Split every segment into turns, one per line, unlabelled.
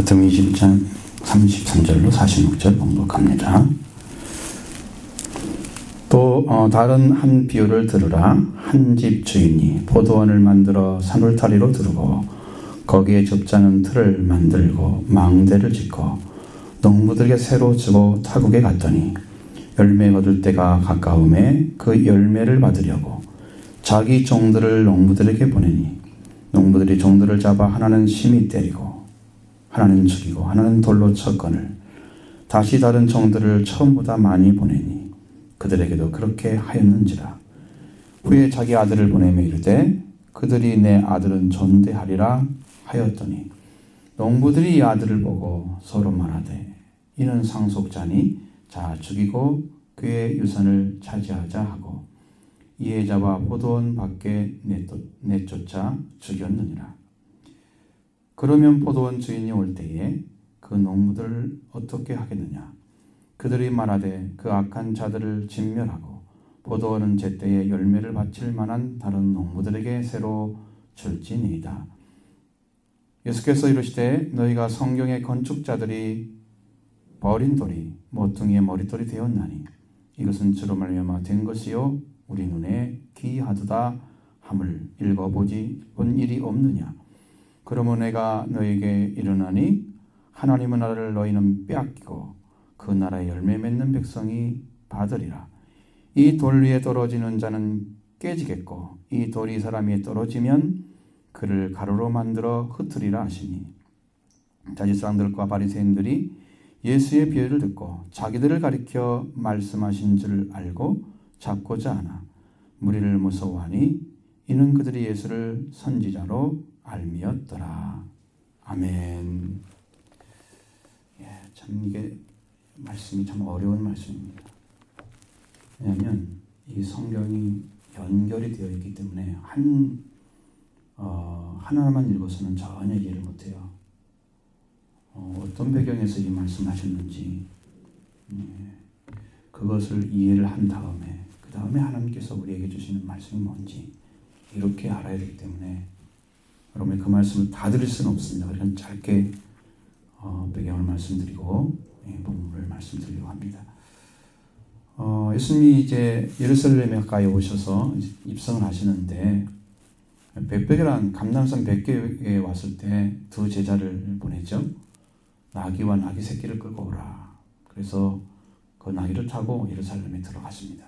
마태복음 21장 33절로 46절 봉독합니다. 또 다른 한 비유를 들으라. 한 집 주인이 포도원을 만들어 산울타리로 두르고 거기에 좁지 틀을 만들고 망대를 짓고 농부들에게 새로 주고 타국에 갔더니 열매 거둘 때가 가까움에 그 열매를 받으려고 자기 종들을 농부들에게 보내니 농부들이 종들을 잡아 하나는 심히 때리고 하나는 죽이고 하나는 돌로 쳤거늘 다시 다른 종들을 처음보다 많이 보내니 그들에게도 그렇게 하였는지라. 후에 자기 아들을 보내며 이르되 그들이 내 아들은 존대하리라 하였더니 농부들이 이 아들을 보고 서로 말하되 이는 상속자니 자 죽이고 그의 유산을 차지하자 하고 이에 잡아 포도원 밖에 내쫓아 죽였느니라. 그러면 포도원 주인이 올 때에 그 농부들을 어떻게 하겠느냐? 그들이 말하되 그 악한 자들을 진멸하고 포도원은 제때에 열매를 바칠 만한 다른 농부들에게 새로 줄지니이다. 예수께서 이르시되 너희가 성경의 건축자들이 버린 돌이 모퉁이의 머릿돌이 되었나니 이것은 주로 말미암아 된 것이요 우리 눈에 기이하도다 함을 읽어보지 본 일이 없느냐. 그러므로 내가 너희에게 이르노니 하나님의 나라를 너희는 빼앗기고 그 나라의 열매 맺는 백성이 받으리라. 이 돌 위에 떨어지는 자는 깨지겠고 이 돌이 사람 위에 떨어지면 그를 가루로 만들어 흩으리라 하시니 자지사람들과 바리새인들이 예수의 비유를 듣고 자기들을 가리켜 말씀하신 줄 알고 잡고자 하나 무리를 무서워하니 이는 그들이 예수를 선지자로 알미었더라. 아멘. 참 이게 말씀이 참 어려운 말씀입니다. 왜냐하면 이 성경이 연결이 되어 있기 때문에 하나만 읽어서는 전혀 이해를 못해요. 어떤 배경에서 이 말씀하셨는지 그것을 이해를 한 다음에 그 다음에 하나님께서 우리에게 주시는 말씀이 뭔지 이렇게 알아야 되기 때문에 여러분이 그 말씀을 다 들을 수는 없습니다. 그래서 짧게 배경을 말씀드리고 본문을 말씀드리려고 합니다. 예수님이 이제 예루살렘에 가까이 오셔서 입성을 하시는데 벳베게란 감람산 벳게에 왔을 때 두 제자를 보내죠. 나귀와 나귀 새끼를 끌고 오라. 그래서 그 나귀를 타고 예루살렘에 들어가십니다.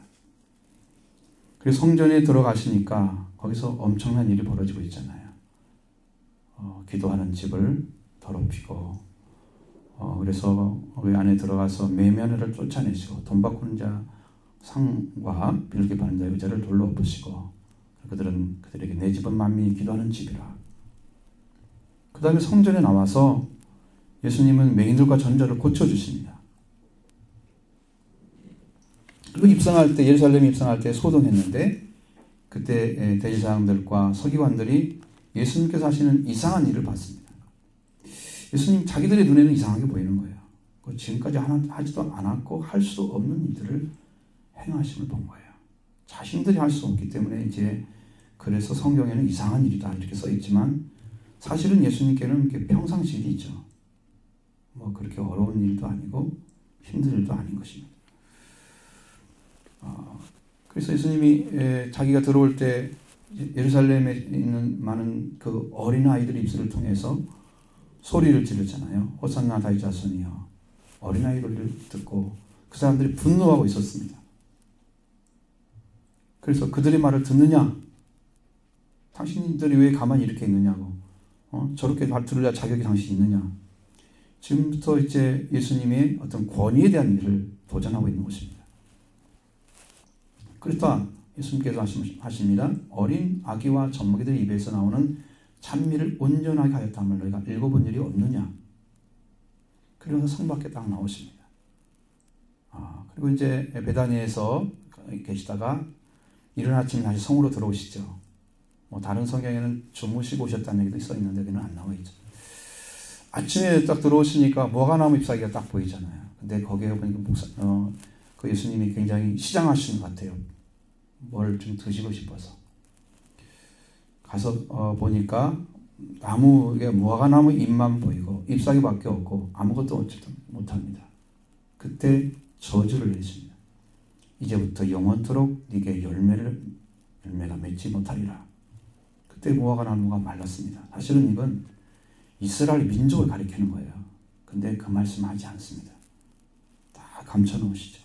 그래서 성전에 들어가시니까 거기서 엄청난 일이 벌어지고 있잖아요. 기도하는 집을 더럽히고 그래서 그 안에 들어가서 매면회를 쫓아내시고 돈 바꾸는 자 상과 빌게 받는 자 여자를 돌로 엎으시고 그들에게 내 집은 만민이 기도하는 집이라. 그 다음에 성전에 나와서 예수님은 맹인들과 전절을 고쳐주십니다. 그리고 예루살렘에 입성할 때 소동했는데 그때 대제사장들과 서기관들이 예수님께서 하시는 이상한 일을 봤습니다. 예수님 자기들의 눈에는 이상하게 보이는 거예요. 지금까지 하지도 않았고 할 수도 없는 일들을 행하심을 본 거예요. 자신들이 할 수 없기 때문에 이제 그래서 성경에는 이상한 일이다 이렇게 써 있지만 사실은 예수님께는 평상시 일이죠. 그렇게 어려운 일도 아니고 힘든 일도 아닌 것입니다. 그래서 예수님이 자기가 들어올 때 예루살렘에 있는 많은 그 어린 아이들 입술을 통해서 소리를 지르잖아요. 호산나 다윗 자손이여. 어린 아이를 듣고 그 사람들이 분노하고 있었습니다. 그래서 그들의 말을 듣느냐? 당신들이 왜 가만히 이렇게 있느냐고. 저렇게 들을 자격이 당신이 있느냐? 지금부터 이제 예수님의 어떤 권위에 대한 일을 도전하고 있는 것입니다. 그렇다 예수님께서 하십니다. 어린 아기와 젖먹이들 입에서 나오는 찬미를 온전하게 하였다면 너희가 읽어본 일이 없느냐? 그래서 성 밖에 딱 나오십니다. 그리고 이제 베다니에서 계시다가 이른 아침에 다시 성으로 들어오시죠. 다른 성경에는 주무시고 오셨다는 얘기도 써 있는데 그는 안 나와 있죠. 아침에 딱 들어오시니까 무화과나무 잎사귀가 딱 보이잖아요. 근데 거기에 보니까 그 예수님이 굉장히 시장하시는 것 같아요. 뭘 좀 드시고 싶어서. 가서 보니까 무화과나무 잎만 보이고 없어요. 잎사귀밖에 없고 아무것도 어쨌든 못합니다. 그때 저주를 내립니다. 이제부터 영원토록 네게 열매가 맺지 못하리라. 그때 무화과 나무가 말랐습니다. 사실은 이건 이스라엘 민족을 가리키는 거예요. 근데 그 말씀 하지 않습니다. 다 감춰놓으시죠.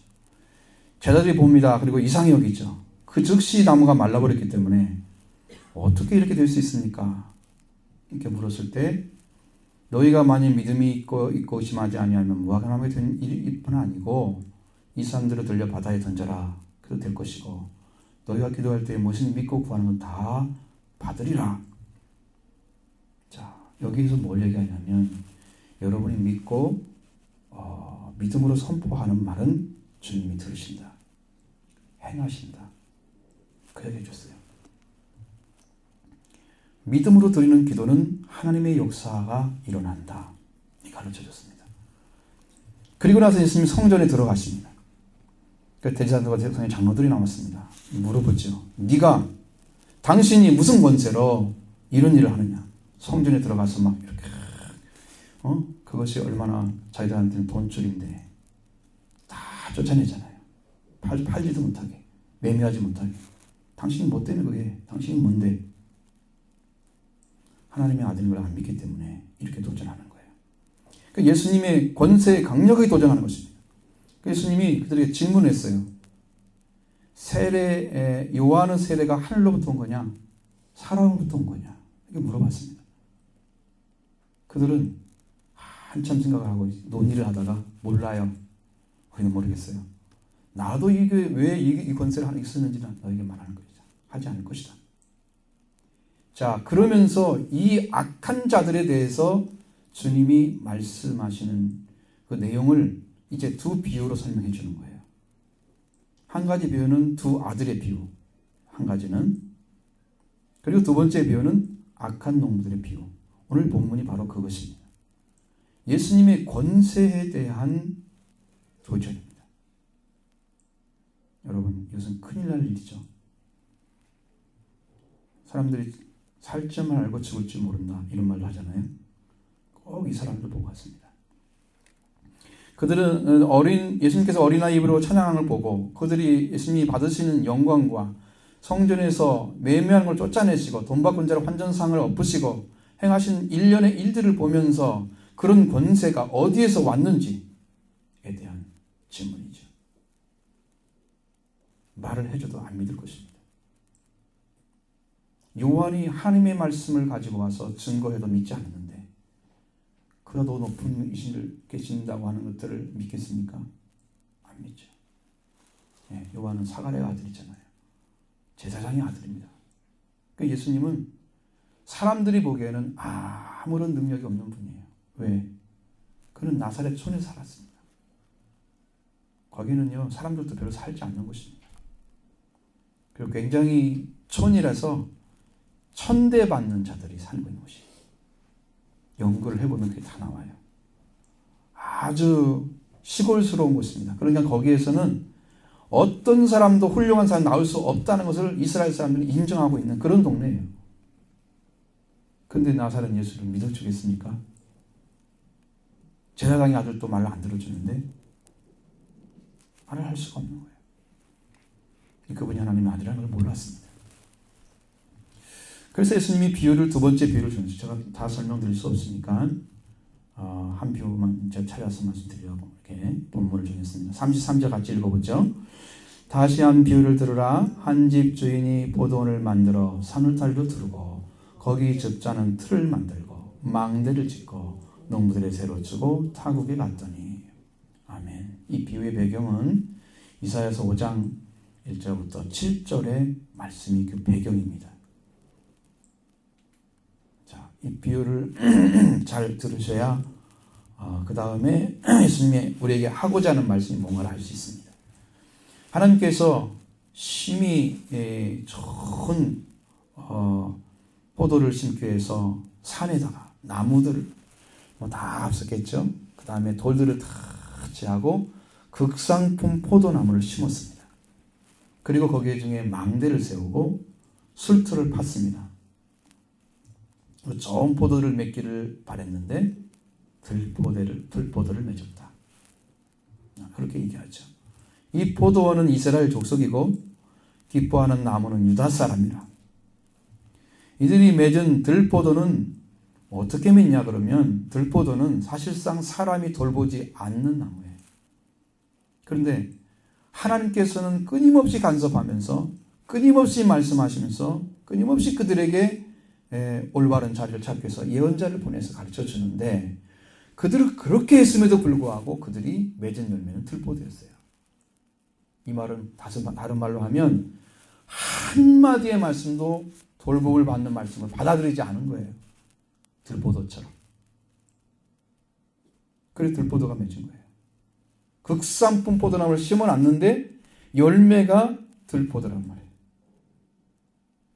제자들이 봅니다. 그리고 이상히 여기죠. 그 즉시 나무가 말라버렸기 때문에 어떻게 이렇게 될 수 있습니까? 이렇게 물었을 때 너희가 만일 믿음이 있고 의심하지 아니하면 무화과 나무에 든 일뿐 아니고 이 사람들을 들려 바다에 던져라. 그래도 될 것이고 너희가 기도할 때 무엇을 믿고 구하는 건 다 받으리라. 자, 여기에서 뭘 얘기하냐면 여러분이 믿고 믿음으로 선포하는 말은 주님이 들으신다. 행하신다. 그 얘기 해줬어요. 믿음으로 드리는 기도는 하나님의 역사가 일어난다. 이 가르쳐줬습니다. 그리고 나서 예수님이 성전에 들어가십니다. 그 대제사장과 대성의 장로들이 나왔습니다. 물어보죠. 당신이 무슨 권세로 이런 일을 하느냐? 성전에 들어가서 막 이렇게 그것이 얼마나 자기들한테는 돈줄인데 다 쫓아내잖아요. 팔지도 못하게, 매매하지 못하게. 당신이 뭐 때문에 그게? 당신이 뭔데? 하나님의 아들인 걸 안 믿기 때문에 이렇게 도전하는 거예요. 그러니까 예수님의 권세에 강력하게 도전하는 것입니다. 예수님이 그들에게 질문했어요. 요한의 세례가 하늘로부터 온 거냐? 사람으로부터 온 거냐? 이렇게 물어봤습니다. 그들은 한참 생각을 하고 논의를 하다가 몰라요. 우리는 모르겠어요. 나도 이게 왜 이 권세를 하나 있었는지는 너에게 말하는 것이다. 하지 않을 것이다. 자, 그러면서 이 악한 자들에 대해서 주님이 말씀하시는 그 내용을 이제 두 비유로 설명해 주는 거예요. 한 가지 비유는 두 아들의 비유, 한 가지는, 그리고 두 번째 비유는 악한 농부들의 비유. 오늘 본문이 바로 그것입니다. 예수님의 권세에 대한 도전입니다. 여러분, 이것은 큰일 날 일이죠. 사람들이 살 줄 알고 죽을 줄 모른다 이런 말도 하잖아요. 꼭 이 사람들 보고 왔습니다. 그들은 예수님께서 어린아이 입으로 찬양하는 걸 보고 그들이 예수님이 받으시는 영광과 성전에서 매매하는 걸 쫓아내시고 돈 바꾼 자로 환전상을 엎으시고 행하신 일련의 일들을 보면서 그런 권세가 어디에서 왔는지에 대한 질문이죠. 말을 해줘도 안 믿을 것입니다. 요한이 하나님의 말씀을 가지고 와서 증거해도 믿지 않았는데 그가 더 높은 이신을 계신다고 하는 것들을 믿겠습니까? 안 믿죠. 예, 요한은 사가랴의 아들이잖아요. 제사장의 아들입니다. 그러니까 예수님은 사람들이 보기에는 아무런 능력이 없는 분이에요. 왜? 그는 나사렛 촌에 살았습니다. 거기는요, 사람들도 별로 살지 않는 곳입니다. 그리고 굉장히 촌이라서 천대받는 자들이 살고 있는 곳이에요. 연구를 해보면 그게 다 나와요. 아주 시골스러운 곳입니다. 그러니까 거기에서는 어떤 사람도 훌륭한 사람이 나올 수 없다는 것을 이스라엘 사람들이 인정하고 있는 그런 동네예요. 근데 나사렛 예수를 믿어주겠습니까? 제사장의 아들도 말을 안 들어주는데 말을 할 수가 없는 거예요. 그분이 하나님의 아들이라는 걸 몰랐습니다. 그래서 예수님이 비유를 두 번째 비유를 주는데 제가 다 설명드릴 수 없으니까 한 비유만 제가 찾아서 말씀드리려고 이렇게 본문을 정했습니다. 33절 같이 읽어보죠. 다시 한 비유를 들으라. 한 집 주인이 포도원을 만들어 산울타리로 두르고 거기 적자는 틀을 만들고 망대를 짓고 농부들의 새로 주고 타국에 갔더니. 아멘. 이 비유의 배경은 이사야서 5장 1절부터 7절의 말씀이 그 배경입니다. 자, 이 비유를 잘 들으셔야 그 다음에 예수님이 우리에게 하고자 하는 말씀이 뭔가를 알 수 있습니다. 하나님께서 심히 좋은 포도를 심기 위해서 산에다가 나무들을 다 없었겠죠. 그 다음에 돌들을 다 제하고 극상품 포도나무를 심었습니다. 그리고 거기에 중에 망대를 세우고 술틀을 팠습니다. 좋은 포도를 맺기를 바랬는데 들포도를 맺었다. 그렇게 얘기하죠. 이 포도원은 이스라엘 족속이고 기뻐하는 나무는 유다 사람이라. 이들이 맺은 들포도는 어떻게 맺냐 그러면 들포도는 사실상 사람이 돌보지 않는 나무예요. 그런데 하나님께서는 끊임없이 간섭하면서 끊임없이 말씀하시면서 끊임없이 그들에게 올바른 자리를 찾기 위해서 예언자를 보내서 가르쳐 주는데 그들을 그렇게 했음에도 불구하고 그들이 맺은 열매는 들포도였어요. 이 말은 다른 말로 하면 한마디의 말씀도 돌봄을 받는 말씀을 받아들이지 않은 거예요. 들포도처럼. 그래서 들포도가 맺은 거예요. 극상품 포도나무를 심어놨는데 열매가 들포도란 말이에요.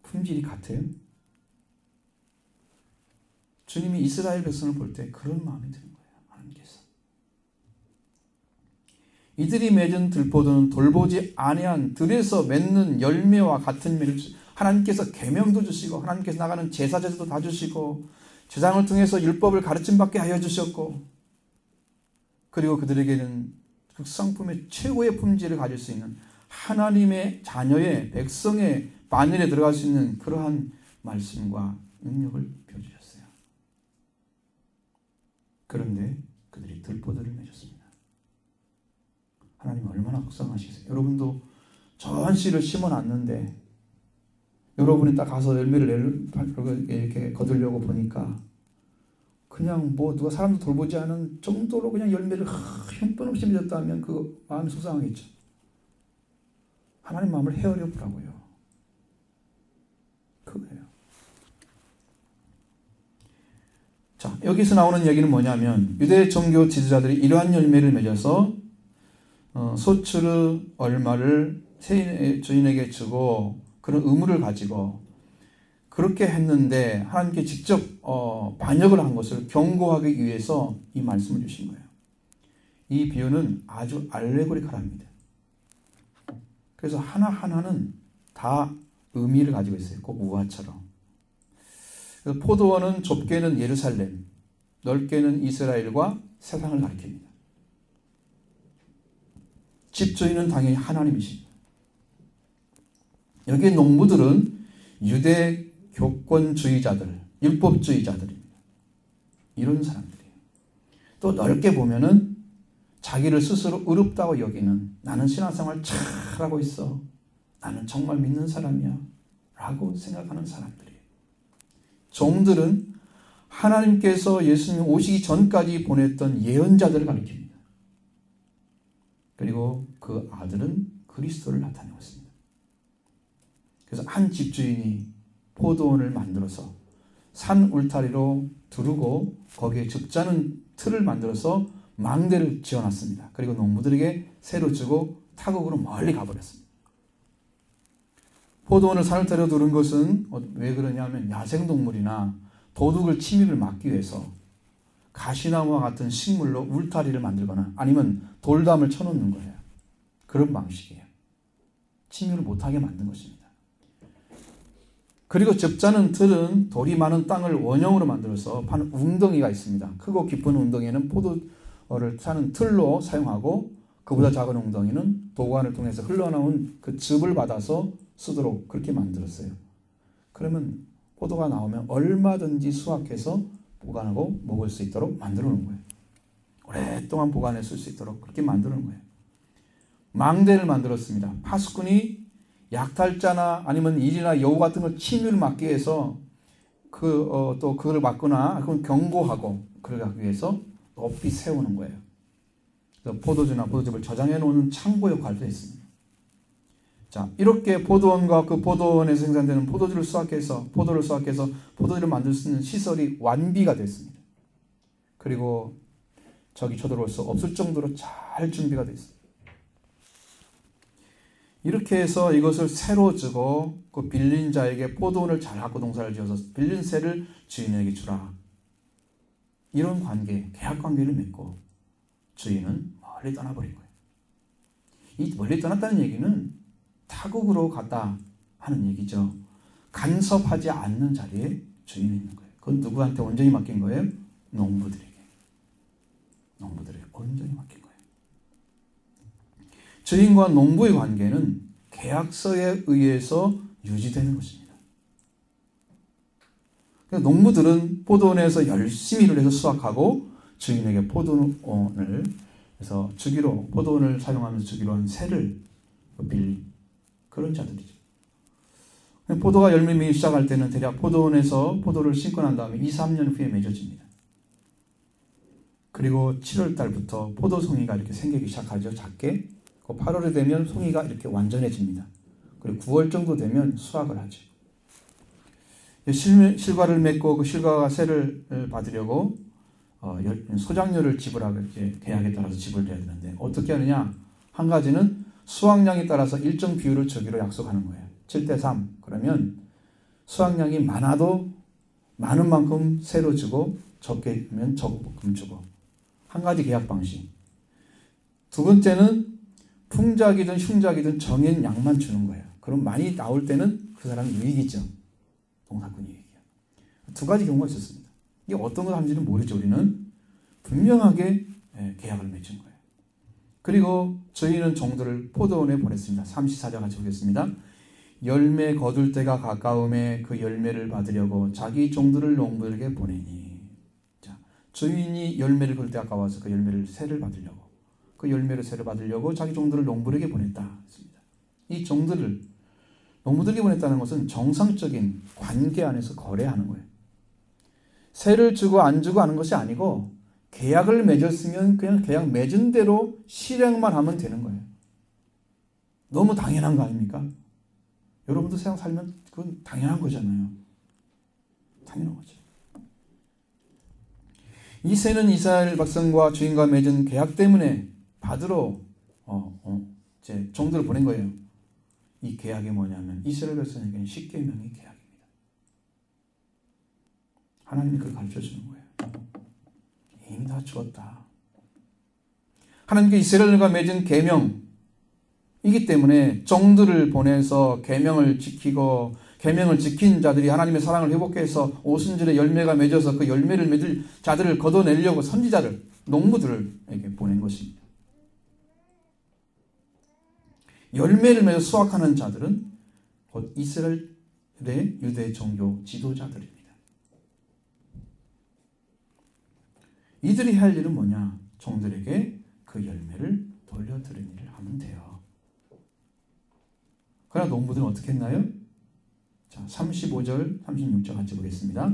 품질이 같아요. 주님이 이스라엘 백성을 볼 때 그런 마음이 드는 거예요. 하나님께서. 이들이 맺은 들포도는 돌보지 아니한 들에서 맺는 열매와 같은 열매를 하나님께서 계명도 주시고 하나님께서 나가는 제사제도 다 주시고 제사장을 통해서 율법을 가르침받게 하여 주셨고 그리고 그들에게는 극상품의 최고의 품질을 가질 수 있는 하나님의 자녀의 백성의 바늘에 들어갈 수 있는 그러한 말씀과 능력을 펴주셨어요. 그런데 그들이 들포도를 맺었습니다. 하나님 얼마나 속상하시겠어요. 여러분도 전 씨를 심어놨는데 여러분이 딱 가서 열매를 이렇게 거두려고 보니까 그냥 뭐 누가 사람도 돌보지 않은 정도로 그냥 열매를 형편없이 맺었다면 그 마음이 속상하겠죠. 하나님 마음을 헤아려 보라고요. 그거예요. 자, 여기서 나오는 얘기는 뭐냐면 유대 종교 지도자들이 이러한 열매를 맺어서 소출의 얼마를 주인에게 주고 그런 의무를 가지고 그렇게 했는데 하나님께 직접 반역을 한 것을 경고하기 위해서 이 말씀을 주신 거예요. 이 비유는 아주 알레고리컬합니다. 그래서 하나하나는 다 의미를 가지고 있어요. 꼭 우화처럼. 그래서 포도원은 좁게는 예루살렘, 넓게는 이스라엘과 세상을 가리킵니다. 집주인은 당연히 하나님이십니다. 여기에 농부들은 유대 교권주의자들, 율법주의자들입니다. 이런 사람들이에요. 또 넓게 보면은 자기를 스스로 의롭다고 여기는 나는 신앙생활 잘하고 있어. 나는 정말 믿는 사람이야. 라고 생각하는 사람들이에요. 종들은 하나님께서 예수님 오시기 전까지 보냈던 예언자들을 가리킵니다. 그리고 그 아들은 그리스도를 나타내고 있습니다. 그래서 한 집주인이 포도원을 만들어서 산 울타리로 두르고 거기에 줍자는 틀을 만들어서 망대를 지어놨습니다. 그리고 농부들에게 새로 주고 타국으로 멀리 가버렸습니다. 포도원을 산 울타리로 두른 것은 왜 그러냐면 야생동물이나 도둑을 침입을 막기 위해서 가시나무와 같은 식물로 울타리를 만들거나 아니면 돌담을 쳐놓는 거예요. 그런 방식이에요. 침입을 못하게 만든 것입니다. 그리고 접자는 틀은 돌이 많은 땅을 원형으로 만들어서 파는 웅덩이가 있습니다. 크고 깊은 웅덩이는 포도를 타는 틀로 사용하고 그보다 작은 웅덩이는 도관을 통해서 흘러나온 그 즙을 받아서 쓰도록 그렇게 만들었어요. 그러면 포도가 나오면 얼마든지 수확해서 보관하고 먹을 수 있도록 만들어 놓은 거예요. 오랫동안 보관했을 수 있도록 그렇게 만들어 놓은 거예요. 망대를 만들었습니다. 파수꾼이 약탈자나 아니면 일이나 여우 같은 걸 침입을 막기 위해서 또 그걸 막거나 그건 경고하고 그러기 위해서 높이 세우는 거예요. 그래서 포도주나 포도즙을 저장해 놓는 창고 역할도 했습니다. 자, 이렇게 포도원과 그 포도원에서 생산되는 포도주를 수확해서 포도주를 만들 수 있는 시설이 완비가 됐습니다. 그리고 적이 쳐들어올 수 없을 정도로 잘 준비가 되어 있습니다. 이렇게 해서 이것을 새로 주고 그 빌린 자에게 포도원을 잘 갖고 농사를 지어서 빌린 새를 주인에게 주라. 이런 관계, 계약 관계를 맺고 주인은 멀리 떠나버린 거예요. 이 멀리 떠났다는 얘기는 타국으로 갔다 하는 얘기죠. 간섭하지 않는 자리에 주인이 있는 거예요. 그건 누구한테 온전히 맡긴 거예요? 농부들에게. 온전히 맡긴 거예요. 주인과 농부의 관계는 계약서에 의해서 유지되는 것입니다. 농부들은 포도원에서 열심히 일을 해서 수확하고 주인에게 포도원을 해서 주기로, 포도원을 사용하면서 주기로 한 세를 빌린 그런 자들이죠. 포도가 열매 맺기 시작할 때는 대략 포도원에서 포도를 심고 난 다음에 2, 3년 후에 맺어집니다. 그리고 7월 달부터 포도송이가 이렇게 생기기 시작하죠. 작게. 8월이 되면 송이가 이렇게 완전해집니다. 그리고 9월 정도 되면 수확을 하죠. 실과를 맺고 그 실과가 세를 받으려고 소장료를 지불하고 계약에 따라서 지불해야 되는데 어떻게 하느냐? 한 가지는 수확량에 따라서 일정 비율을 주기로 약속하는 거예요. 7:3. 그러면 수확량이 많아도 많은 만큼 세로 주고 적게 하면 적금 주고. 한 가지 계약 방식. 두 번째는 풍작이든 흉작이든 정해진 양만 주는 거예요. 그럼 많이 나올 때는 그 사람 유익이죠. 농사꾼 유익이요. 두 가지 경우가 있었습니다. 이게 어떤 걸 하는지는 모르죠. 우리는 분명하게 계약을 맺은 거예요. 그리고 저희는 종들을 포도원에 보냈습니다. 34절 같이 보겠습니다. 열매 거둘 때가 가까움에 그 열매를 받으려고 자기 종들을 농부에게 보내니. 자, 주인이 열매를 거둘 때가 가까워서 그 열매를 세를 받으려고, 그 열매를 세를 받으려고 자기 종들을 농부에게 보냈다. 이 종들을 농부들에게 보냈다는 것은 정상적인 관계 안에서 거래하는 거예요. 세를 주고 안 주고 하는 것이 아니고 계약을 맺었으면 그냥 계약 맺은 대로 실행만 하면 되는 거예요. 너무 당연한 거 아닙니까? 여러분도 세상 살면 그건 당연한 거잖아요. 당연한 거죠. 이 세는 이스라엘 백성과 주인과 맺은 계약 때문에 받으러 이제 종들을 보낸 거예요. 이 계약이 뭐냐면 이스라엘 백성에게는 십계명의 계약입니다. 하나님이 그걸 가르쳐주는 거예요. 이미 다 죽었다. 하나님께 이스라엘과 맺은 계명이기 때문에 종들을 보내서 계명을 지키고 계명을 지킨 자들이 하나님의 사랑을 회복해서 오순절에 열매가 맺어서 그 열매를 맺을 자들을 걷어내려고 선지자를, 농부들에게 보낸 것입니다. 열매를 맺어 수확하는 자들은 곧 이스라엘의 유대 종교 지도자들입니다. 이들이 할 일은 뭐냐? 종들에게 그 열매를 돌려드리는 일을 하면 돼요. 그러나 농부들은 어떻게 했나요? 자, 35절, 36절 같이 보겠습니다.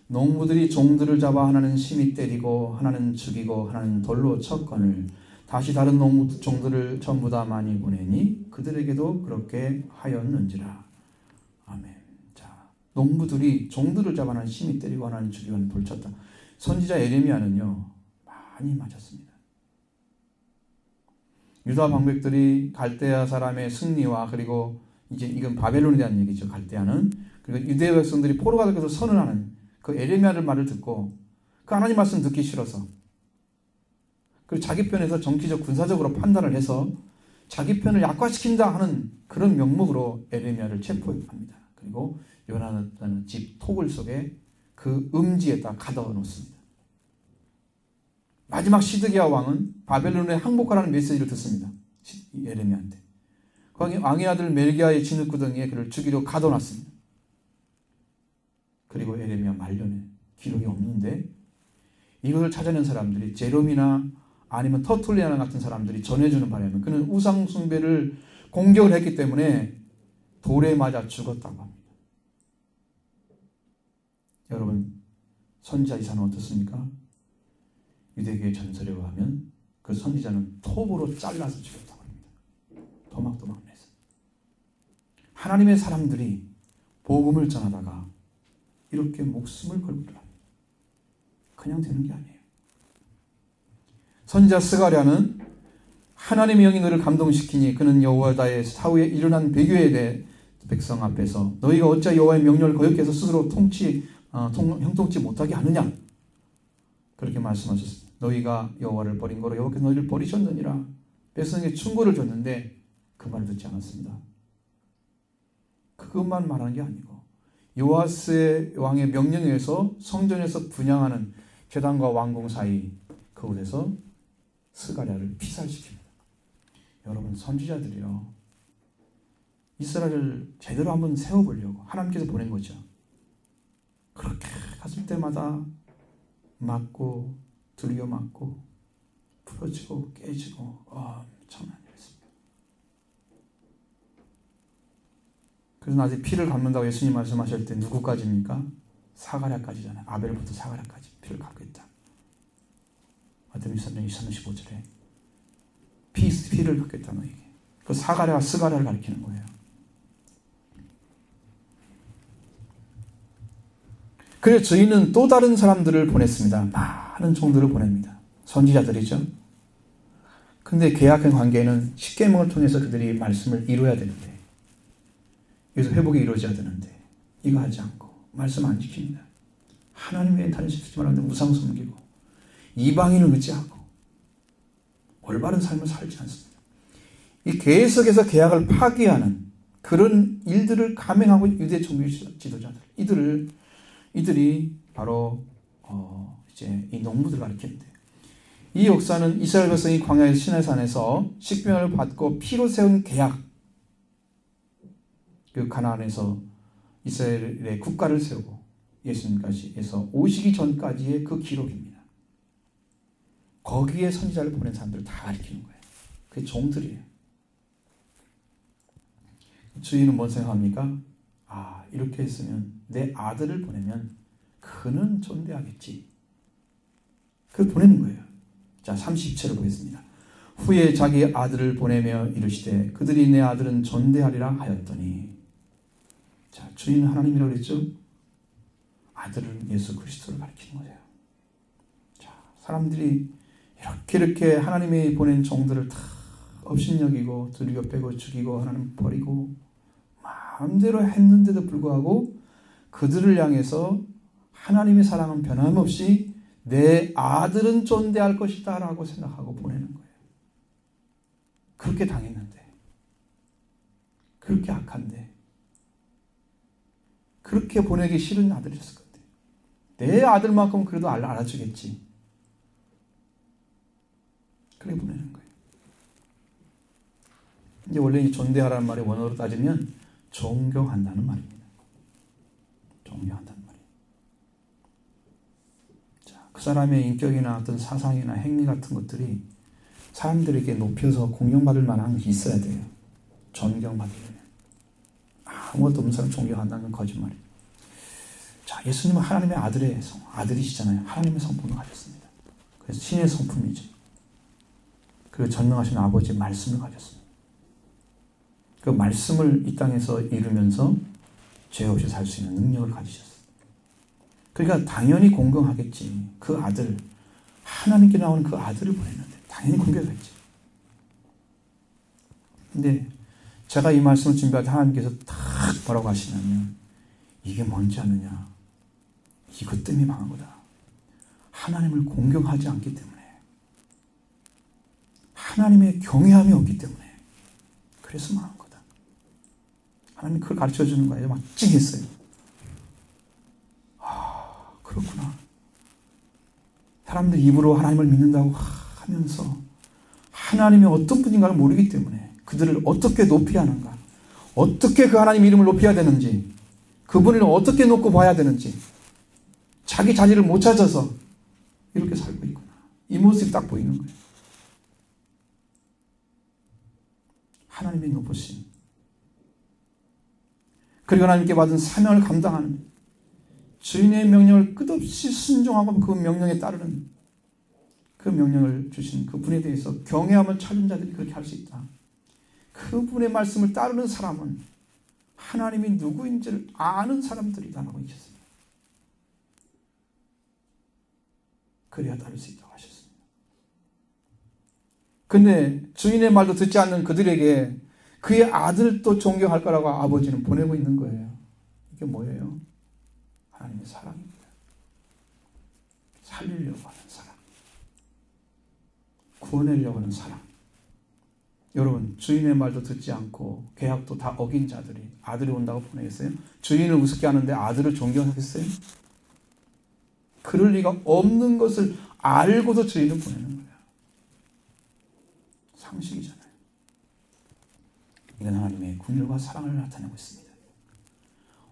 농부들이 종들을 잡아 하나는 심히 때리고 하나는 죽이고 하나는 돌로 쳤거늘 다시 다른 농부 종들을 전부 다 많이 보내니 그들에게도 그렇게 하였는지라. 아멘. 자, 농부들이 종들을 잡아 하나는 심히 때리고 하나는 죽이고 하나는 돌 쳤다. 선지자 에레미야는요 많이 맞았습니다. 유다 방백들이 갈대아 사람의 승리와 그리고 이제 이건 바벨론에 대한 얘기죠. 갈대아는. 그리고 유대 백성들이 포로가 되어서 선언하는 그 에레미야의 말을 듣고 그 하나님 말씀 듣기 싫어서 그리고 자기 편에서 정치적 군사적으로 판단을 해서 자기 편을 약화시킨다 하는 그런 명목으로 에레미야를 체포합니다. 그리고 요나단의 집 토굴 속에 그 음지에다 가둬 놓습니다. 마지막 시드기야 왕은 바벨론에 항복하라는 메시지를 듣습니다. 에레미야한테. 거기 왕의 아들 멜기야의 진흙구덩이에 그를 죽이려 가둬놨습니다. 그리고 에레미야 말년에 기록이 없는데 이것을 찾아낸 사람들이 제롬이나 아니면 터툴리아나 같은 사람들이 전해주는 바람에 그는 우상 숭배를 공격을 했기 때문에 돌에 맞아 죽었다고 합니다. 여러분, 선지자 이사는 어떻습니까? 유대교의 전설에 의하면 그 선지자는 톱으로 잘라서 죽였다고 합니다. 도막도막 내서. 하나님의 사람들이 복음을 전하다가 이렇게 목숨을 걸고 합니다. 그냥 되는 게 아니에요. 선지자 스가랴는 하나님의 영이 너를 감동시키니 그는 여호와다의 사후에 일어난 배교에 대해 백성 앞에서 너희가 어찌 여호와의 명령을 거역해서 스스로 형통치 못하게 하느냐 그렇게 말씀하셨습니다. 너희가 여호와를 버린 거로 여호와께서 너희를 버리셨느니라. 백성에게 충고를 줬는데 그 말을 듣지 않았습니다. 그것만 말하는 게 아니고 요아스 왕의 명령에 의해서 성전에서 분향하는 제단과 왕궁 사이 그곳에서 스가랴를 피살시킵니다. 여러분, 선지자들이요, 이스라엘을 제대로 한번 세워보려고 하나님께서 보낸 거죠. 그렇게 갔을 때마다 맞고 두리겨 맞고 부러지고 깨지고 엄청난 일이었습니다. 그래서 아직 피를 갚는다고 예수님 말씀하실 때 누구까지입니까? 사가랴까지잖아요. 아벨부터 사가랴까지 피를 갚겠다. 마태복음 23장 23-15절에 피를 갚겠다 너에게. 그 사가랴와 스가랴를 가리키는 거예요. 그래서 저희는 또 다른 사람들을 보냈습니다. 많은 종들을 보냅니다. 선지자들이죠. 근데 계약한 관계는 십계명을 통해서 그들이 말씀을 이루어야 되는데, 여기서 회복이 이루어져야 되는데 이거 하지 않고 말씀 안 지킵니다. 하나님 외에 다른 신 쓰지 말라는데 우상 섬기고 이방인을 의지하고 올바른 삶을 살지 않습니다. 이 계속해서 계약을 파기하는 그런 일들을 감행하고 유대 종교 지도자들, 이들이 바로 이제 이 농부들을 가리키는데, 이 역사는 이스라엘 백성이 광야의 시내산에서 십계명을 받고 피로 세운 계약, 그 가나안에서 이스라엘의 국가를 세우고 예수님까지 해서 오시기 전까지의 그 기록입니다. 거기에 선지자를 보낸 사람들을 다 가리키는 거예요. 그게 종들이에요. 주인은 뭔 생각합니까? 이렇게 했으면 내 아들을 보내면 그는 존대하겠지. 그걸 보내는 거예요. 자, 30절을 보겠습니다. 후에 자기 아들을 보내며 이르시되 그들이 내 아들은 존대하리라 하였더니, 자, 주인은 하나님이라고 그랬죠? 아들은 예수 그리스도를 가리키는 거예요. 자, 사람들이 이렇게 하나님이 보낸 종들을 다 업신여기고 두리겨 빼고 죽이고 하나님 버리고 마음대로 했는데도 불구하고 그들을 향해서 하나님의 사랑은 변함없이 내 아들은 존대할 것이다 라고 생각하고 보내는 거예요. 그렇게 당했는데, 그렇게 악한데, 그렇게 보내기 싫은 아들이었을 건데, 내 아들만큼 그래도 알아주겠지. 그래 보내는 거예요. 이제 원래 이 존대하라는 말이 원어로 따지면 존경한다는 말입니다. 존경한다는 말이에요. 자, 그 사람의 인격이나 어떤 사상이나 행위 같은 것들이 사람들에게 높여서 공경받을 만한 게 있어야 돼요. 존경받으려면. 아무것도 없는 사람 존경한다는 건 거짓말이에요. 자, 예수님은 하나님의 아들이시잖아요. 하나님의 성품을 가졌습니다. 그래서 신의 성품이죠. 그리고 전능하신 아버지의 말씀을 가졌습니다. 그 말씀을 이 땅에서 이루면서 죄 없이 살 수 있는 능력을 가지셨어요. 그러니까 당연히 공경하겠지. 그 아들, 하나님께 나오는 그 아들을 보냈는데 당연히 공경하겠지. 근데 제가 이 말씀을 준비할 때 하나님께서 딱 뭐라고 하시냐면, 이게 뭔지 아느냐? 이것 때문에 망한 거다. 하나님을 공경하지 않기 때문에, 하나님의 경외함이 없기 때문에 그래서 망한 거다. 하나님 그걸 가르쳐 주는 거예요. 막 찡했어요. 그렇구나. 사람들 입으로 하나님을 믿는다고 하면서 하나님이 어떤 분인가를 모르기 때문에 그들을 어떻게 높여야 하는가, 어떻게 그 하나님 이름을 높여야 되는지, 그분을 어떻게 놓고 봐야 되는지 자기 자질을 못 찾아서 이렇게 살고 있구나. 이 모습이 딱 보이는 거예요. 하나님의 높으심, 그리고 하나님께 받은 사명을 감당하는, 주인의 명령을 끝없이 순종하고 그 명령에 따르는, 그 명령을 주신 그분에 대해서 경외함을 찾은 자들이 그렇게 할 수 있다. 그분의 말씀을 따르는 사람은 하나님이 누구인지를 아는 사람들이다라고 하셨습니다. 그래야 따를 수 있다고 하셨습니다. 근데 주인의 말도 듣지 않는 그들에게 그의 아들을 또 존경할 거라고 아버지는 보내고 있는 거예요. 이게 뭐예요? 하나님의 사랑입니다. 살리려고 하는 사랑, 구원하려고 하는 사랑. 여러분, 주인의 말도 듣지 않고 계약도 다 어긴 자들이 아들이 온다고 보내겠어요? 주인을 우습게 하는데 아들을 존경하겠어요? 그럴 리가 없는 것을 알고도 주인을 보내는 거예요. 상식이잖아요. 이건 하나님의 긍휼과 사랑을 나타내고 있습니다.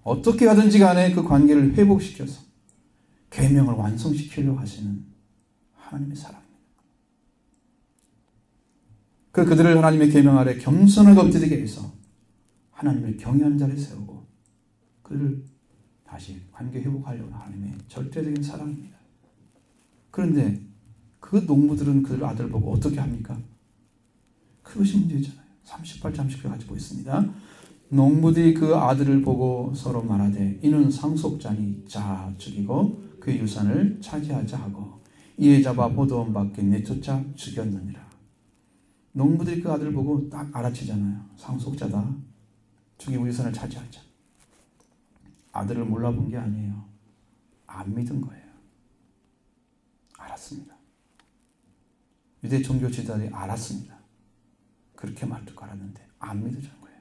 어떻게 하든지 간에 그 관계를 회복시켜서 계명을 완성시키려고 하시는 하나님의 사랑입니다. 그들을 하나님의 계명 아래 겸손하게 엎드리게 해서 하나님을 경외하는 자리에 세우고 그들을 다시 관계 회복하려고 하는 하나님의 절대적인 사랑입니다. 그런데 그 농부들은 그들 아들 보고 어떻게 합니까? 그것이 문제잖아요. 38절 39절 같이 보겠습니다. 농부들이 그 아들을 보고 서로 말하되 이는 상속자니 자 죽이고 그의 유산을 차지하자 하고 이에 잡아 포도원 밖에 내쫓아 죽였느니라. 농부들이 그 아들을 보고 딱 알아채잖아요. 상속자다. 죽이고 유산을 차지하자. 아들을 몰라본 게 아니에요. 안 믿은 거예요. 알았습니다. 유대 종교 지도자들이 알았습니다. 그렇게 말 듣고 알았는데 안 믿어주는 거예요.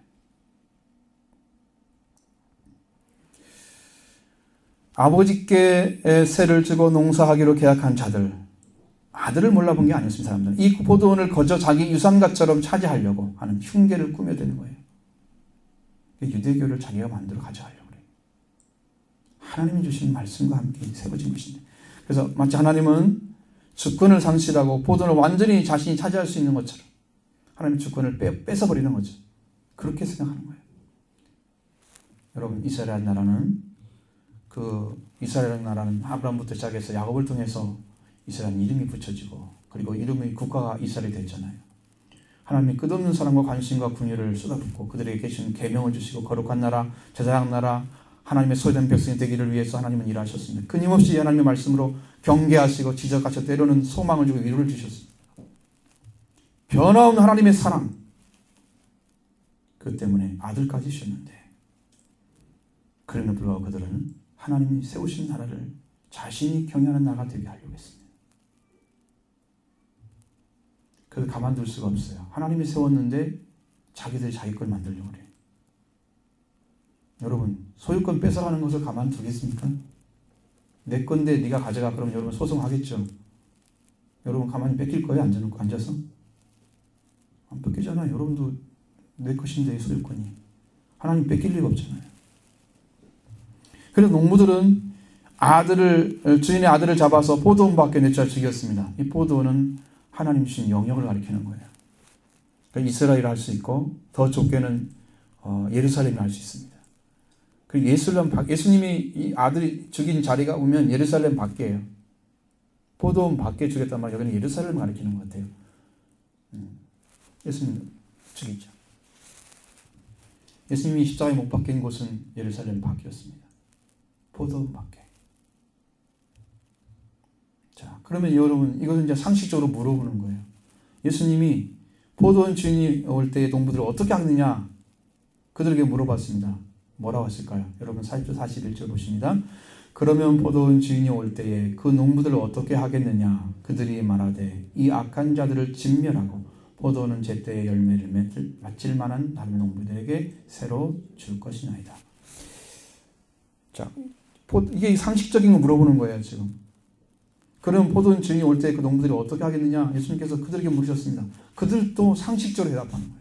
아버지께 세를 주고 농사하기로 계약한 자들, 아들을 몰라본 게 아니었습니다. 사람들은 이 포도원을 거저 자기 유산가처럼 차지하려고 하는 흉계를 꾸며대는 거예요. 유대교를 자기가 만들어 가져가려고 그래요. 하나님이 주신 말씀과 함께 세워진 것인데, 그래서 마치 하나님은 주권을 상실하고 포도원을 완전히 자신이 차지할 수 있는 것처럼 하나님의 주권을 뺏어버리는 거죠. 그렇게 생각하는 거예요. 여러분, 이스라엘 나라는 아브라함부터 시작해서 야곱을 통해서 이스라엘 이름이 붙여지고 그리고 이름의 국가가 이스라엘이 됐잖아요. 하나님이 끝없는 사랑과 관심과 긍휼을 쏟아붓고 그들에게 계신 계명을 주시고 거룩한 나라, 제사장 나라, 하나님의 소유된 백성이 되기를 위해서 하나님은 일하셨습니다. 끊임없이 하나님의 말씀으로 경계하시고 지적하셔 때로는 소망을 주고 위로를 주셨습니다. 변화없는 하나님의 사랑, 그 때문에 아들까지 주셨는데 그럼에도 불구하고 그들은 하나님이 세우신 나라를 자신이 경영하는 나라가 되게 하려고 했습니다. 그래서 가만둘 수가 없어요. 하나님이 세웠는데 자기들이 자기 걸 만들려고 그래요. 여러분, 소유권 뺏어가는 것을 가만두겠습니까? 내 건데 네가 가져가. 그럼 여러분 소송하겠죠. 여러분 가만히 뺏길 거예요? 앉아서? 안 뺏기잖아요. 여러분도 내 것인데 소유권이. 하나님 뺏길 리가 없잖아요. 그래서 농부들은 주인의 아들을 잡아서 포도원 밖에 내쫓아 죽였습니다. 이 포도원은 하나님 주신 영역을 가리키는 거예요. 그러니까 이스라엘을 할 수 있고 더 좁게는 예루살렘을 할 수 있습니다. 그리고 예수님이 이 아들이 죽인 자리가 오면 예루살렘 밖이에요. 포도원 밖에 죽였단 말이에요. 여기는 예루살렘을 가리키는 것 같아요. 예수님 죽이죠. 예수님이 십자가에 못 박힌 곳은 예루살렘 밖이었습니다. 포도원 밖에. 자, 그러면 여러분 이것은 이제 상식적으로 물어보는 거예요. 예수님이 포도원 주인이 올 때 농부들을 어떻게 하느냐 그들에게 물어봤습니다. 뭐라고 했을까요? 여러분 40절 41절 보십니다. 그러면 포도원 주인이 올 때에 그 농부들을 어떻게 하겠느냐? 그들이 말하되 이 악한 자들을 진멸하고 포도원은 제때의 열매를 맺을 만한 다른 농부들에게 새로 줄 것이나이다. 자, 이게 상식적인 거 물어보는 거예요 지금. 그럼 포도원 주인이 올 때 그 농부들이 어떻게 하겠느냐? 예수님께서 그들에게 물으셨습니다. 그들도 상식적으로 대답하는 거예요.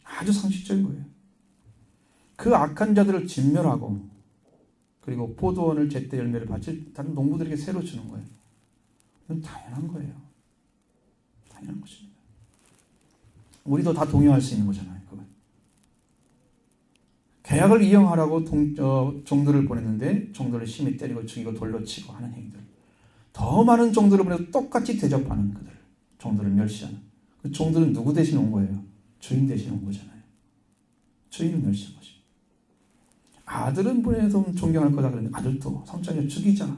아주 상식적인 거예요. 그 악한 자들을 진멸하고 그리고 포도원을 제때 열매를 받을 다른 농부들에게 새로 주는 거예요. 이건 당연한 거예요. 당연한 것입니다. 우리도 다 동의할 수 있는 거잖아요. 그건. 계약을 이행하라고 종들을 보냈는데 종들을 심히 때리고 죽이고 돌로 치고 하는 행위들. 더 많은 종들을 보내서 똑같이 대접하는 그들. 종들을 멸시하는. 그 종들은 누구 대신 온 거예요? 주인 대신 온 거잖아요. 주인을 멸시한 것입니다. 아들은 보내서 존경할 거다 그러는데 아들도 성장에 죽이자.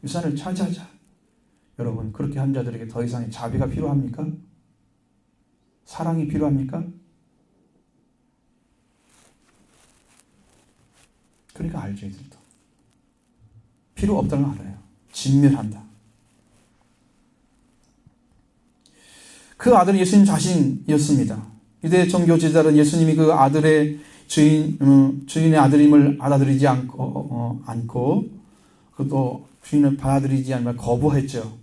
유산을 차지하자. 여러분 그렇게 한 자들에게 더 이상의 자비가 필요합니까? 사랑이 필요합니까? 그러니까 알죠. 애들도. 필요 없다는 걸 알아요. 진멸한다. 그 아들은 예수님 자신이었습니다. 유대 종교 지도자들은 예수님이 그 아들의 주인의 아들임을 받아들이지 않고 그것도 주인을 받아들이지 않으면 거부했죠.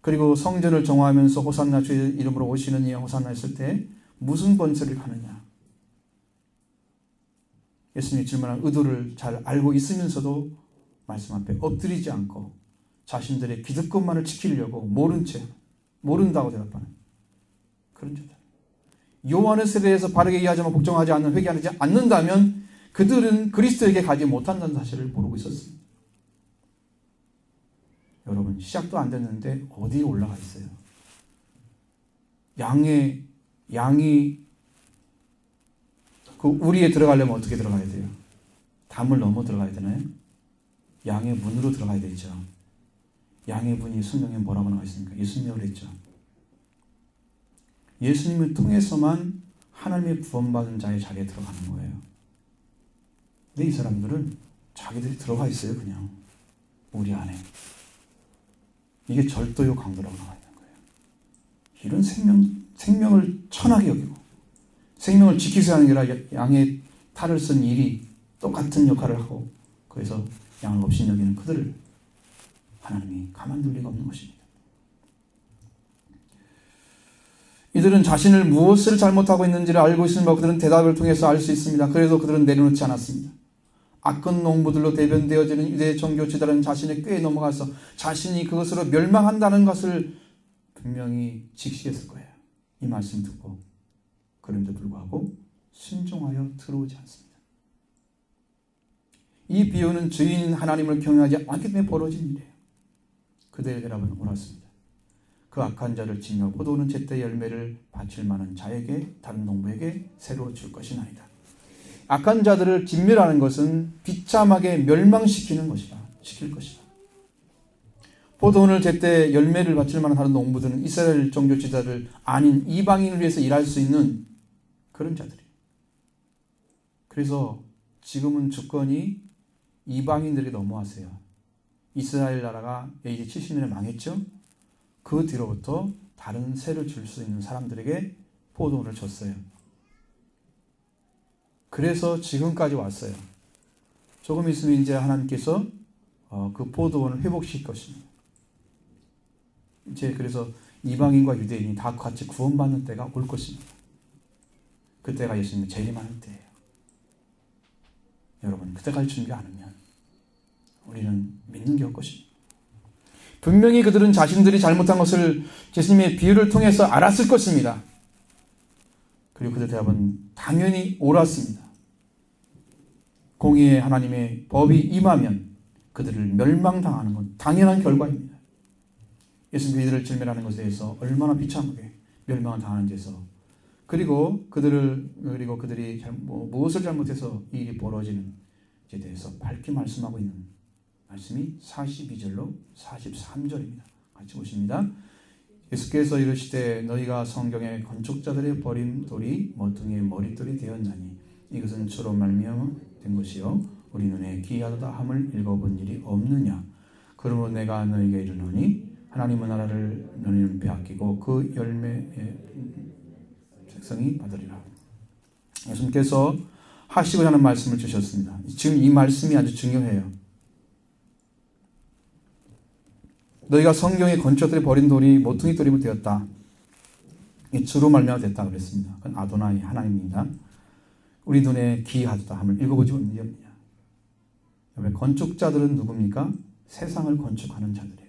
그리고 성전을 정화하면서 호산나 주의 이름으로 오시는 이여 호산나 했을 때 무슨 번세를 하느냐. 예수님이 질문한 의도를 잘 알고 있으면서도 말씀 앞에 엎드리지 않고 자신들의 기득권만을 지키려고 모른다고 대답하는 그런 자들. 요한의 세대에서 바르게 이해하지만 복종하지 않는 회개하지 않는다면 그들은 그리스도에게 가지 못한다는 사실을 모르고 있었습니다. 여러분, 시작도 안 됐는데 어디에 올라가 있어요? 양이 그 우리에 들어가려면 어떻게 들어가야 돼요? 담을 넘어 들어가야 되나요? 양의 문으로 들어가야 되죠. 양의 문이 성경에 뭐라고 나와 있습니까? 예수님이 그랬죠. 예수님을 통해서만 하나님의 구원받은 자의 자리에 들어가는 거예요. 근데 이 사람들은 자기들이 들어가 있어요. 그냥 우리 안에. 이게 절도요 강도라고 나와 있는 거예요. 이런 생명을 천하게 여기고 생명을 지키기 하는 게 아니라 양의 탈을 쓴 일이 똑같은 역할을 하고 그래서 양을 없인 여기는 그들을 하나님이 가만둘 리가 없는 것입니다. 이들은 자신을 무엇을 잘못하고 있는지를 알고 있으며 그들은 대답을 통해서 알 수 있습니다. 그래서 그들은 내려놓지 않았습니다. 악한 농부들로 대변되어지는 유대 종교 지도자는 자신의 꾀에 넘어가서 자신이 그것으로 멸망한다는 것을 분명히 직시했을 거예요. 이 말씀 듣고 그런데 불구하고 순종하여 들어오지 않습니다. 이 비유는 주인 하나님을 경외하지 않기 때문에 벌어진 일이에요. 그들의 대답은 옳았습니다. 그 악한 자를 치며 포도는 제때 열매를 바칠 만한 자에게 다른 농부에게 새로 줄 것이나이다. 악한 자들을 진멸하는 것은 비참하게 멸망시키는 것이다. 시킬 것이다. 포도원을 제때 열매를 바칠 만한 다른 농부들은 이스라엘 종교 지도자들 아닌 이방인을 위해서 일할 수 있는 그런 자들이에요. 그래서 지금은 주권이 이방인들에게 넘어왔어요. 이스라엘 나라가 AD 70년에 망했죠. 그 뒤로부터 다른 세를 줄 수 있는 사람들에게 포도원을 줬어요. 그래서 지금까지 왔어요. 조금 있으면 이제 하나님께서 그 포도원을 회복시킬 것입니다. 이제 그래서 이방인과 유대인이 다 같이 구원받는 때가 올 것입니다. 그때가 예수님의 재림하는 때예요. 여러분, 그때까지 준비 안 하면 우리는 믿는 게 없것입니다. 분명히 그들은 자신들이 잘못한 것을 예수님의 비유를 통해서 알았을 것입니다. 그리고 그들 대답은 당연히 옳았습니다. 공의의 하나님의 법이 임하면 그들을 멸망당하는 건 당연한 결과입니다. 예수님이 이들을 질문하는 것에 대해서 얼마나 비참하게 멸망을 당하는지 에서 그리고 그들이 무엇을 잘못해서 이 일이 벌어지는지에 대해서 밝게 말씀하고 있는 말씀이 42절로 43절입니다. 같이 보십니다. 예수께서 이르시되 너희가 성경의 건축자들의 버린 돌이 모퉁이의 머릿돌이 되었나니 이것은 주로 말미암아 된 것이요 우리 눈에 기이하다 함을 읽어본 일이 없느냐. 그러므로 내가 너희에게 이르노니 하나님의 나라를 너희는 빼앗기고 그 열매의 백성이 받으리라. 예수님께서 하시고자 하는 말씀을 주셨습니다. 지금 이 말씀이 아주 중요해요. 너희가 성경의 건축자들이 버린 돌이 모퉁이 돌이 되었다. 이 주로 말미암아 됐다 그랬습니다. 그건 아도나이 하나님입니다. 우리 눈에 기이하다 함을 읽어보지 않느냐. 건축자들은 누굽니까? 세상을 건축하는 자들이에요.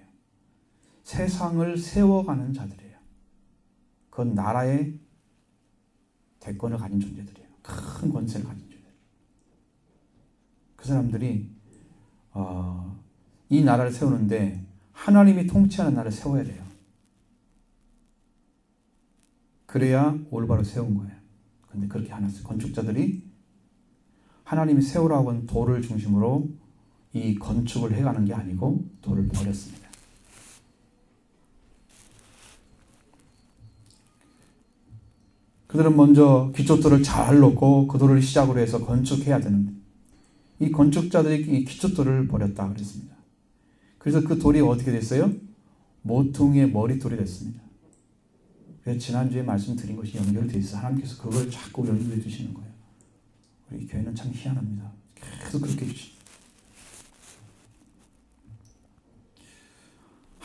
세상을 세워가는 자들이에요. 그건 나라의 대권을 가진 존재들이에요. 큰 권세를 가진 존재들. 그 사람들이 이 나라를 세우는데 하나님이 통치하는 나라를 세워야 돼요. 그래야 올바로 세운 거예요. 근데 그렇게 안 했어요. 건축자들이 하나님이 세우라고 한 돌을 중심으로 이 건축을 해가는 게 아니고 돌을 버렸습니다. 그들은 먼저 기초돌을 잘 놓고 그 돌을 시작으로 해서 건축해야 되는데 이 건축자들이 이 기초돌을 버렸다 그랬습니다. 그래서 그 돌이 어떻게 됐어요? 모퉁이의 머릿돌이 됐습니다. 그래서 지난주에 말씀드린 것이 연결되어 있어요. 하나님께서 그걸 자꾸 연결해 주시는 거예요. 우리 교회는 참 희한합니다. 계속 그렇게 해주십니다.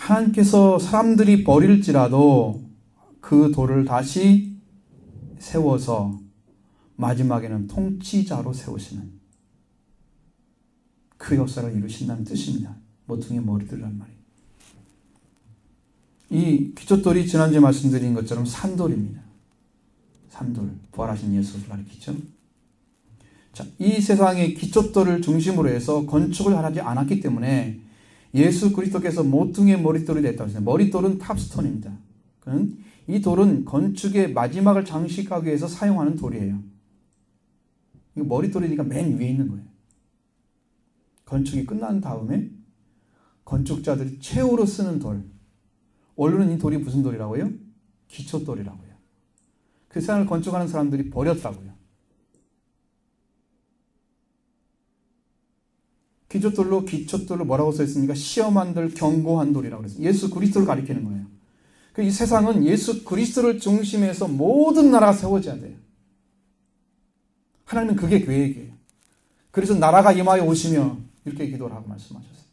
하나님께서 사람들이 버릴지라도 그 돌을 다시 세워서 마지막에는 통치자로 세우시는 그 역사를 이루신다는 뜻입니다. 모퉁이의 머리돌이란 말이에요. 이 기초돌이 지난주에 말씀드린 것처럼 산돌입니다. 산돌, 부활하신 예수를 가리키죠. 자, 이 세상의 기초돌을 중심으로 해서 건축을 하지 않았기 때문에 예수 그리스도께서 모퉁이의 머릿돌이 됐다고 했어요. 머릿돌은 탑스톤입니다. 이 돌은 건축의 마지막을 장식하기 위해서 사용하는 돌이에요. 이거 머릿돌이니까 맨 위에 있는 거예요. 건축이 끝난 다음에 건축자들이 최후로 쓰는 돌. 원래는 이 돌이 무슨 돌이라고요? 기초돌이라고요. 그 세상을 건축하는 사람들이 버렸다고요. 기초돌로 뭐라고 써있습니까? 시험한 돌, 견고한 돌이라고 그랬어요. 예수 그리스도를 가리키는 거예요. 이 세상은 예수 그리스도를 중심해서 모든 나라가 세워져야 돼요. 하나님은 그게 계획이에요. 그래서 나라가 임하여 오시며 이렇게 기도를 하고 말씀하셨어요.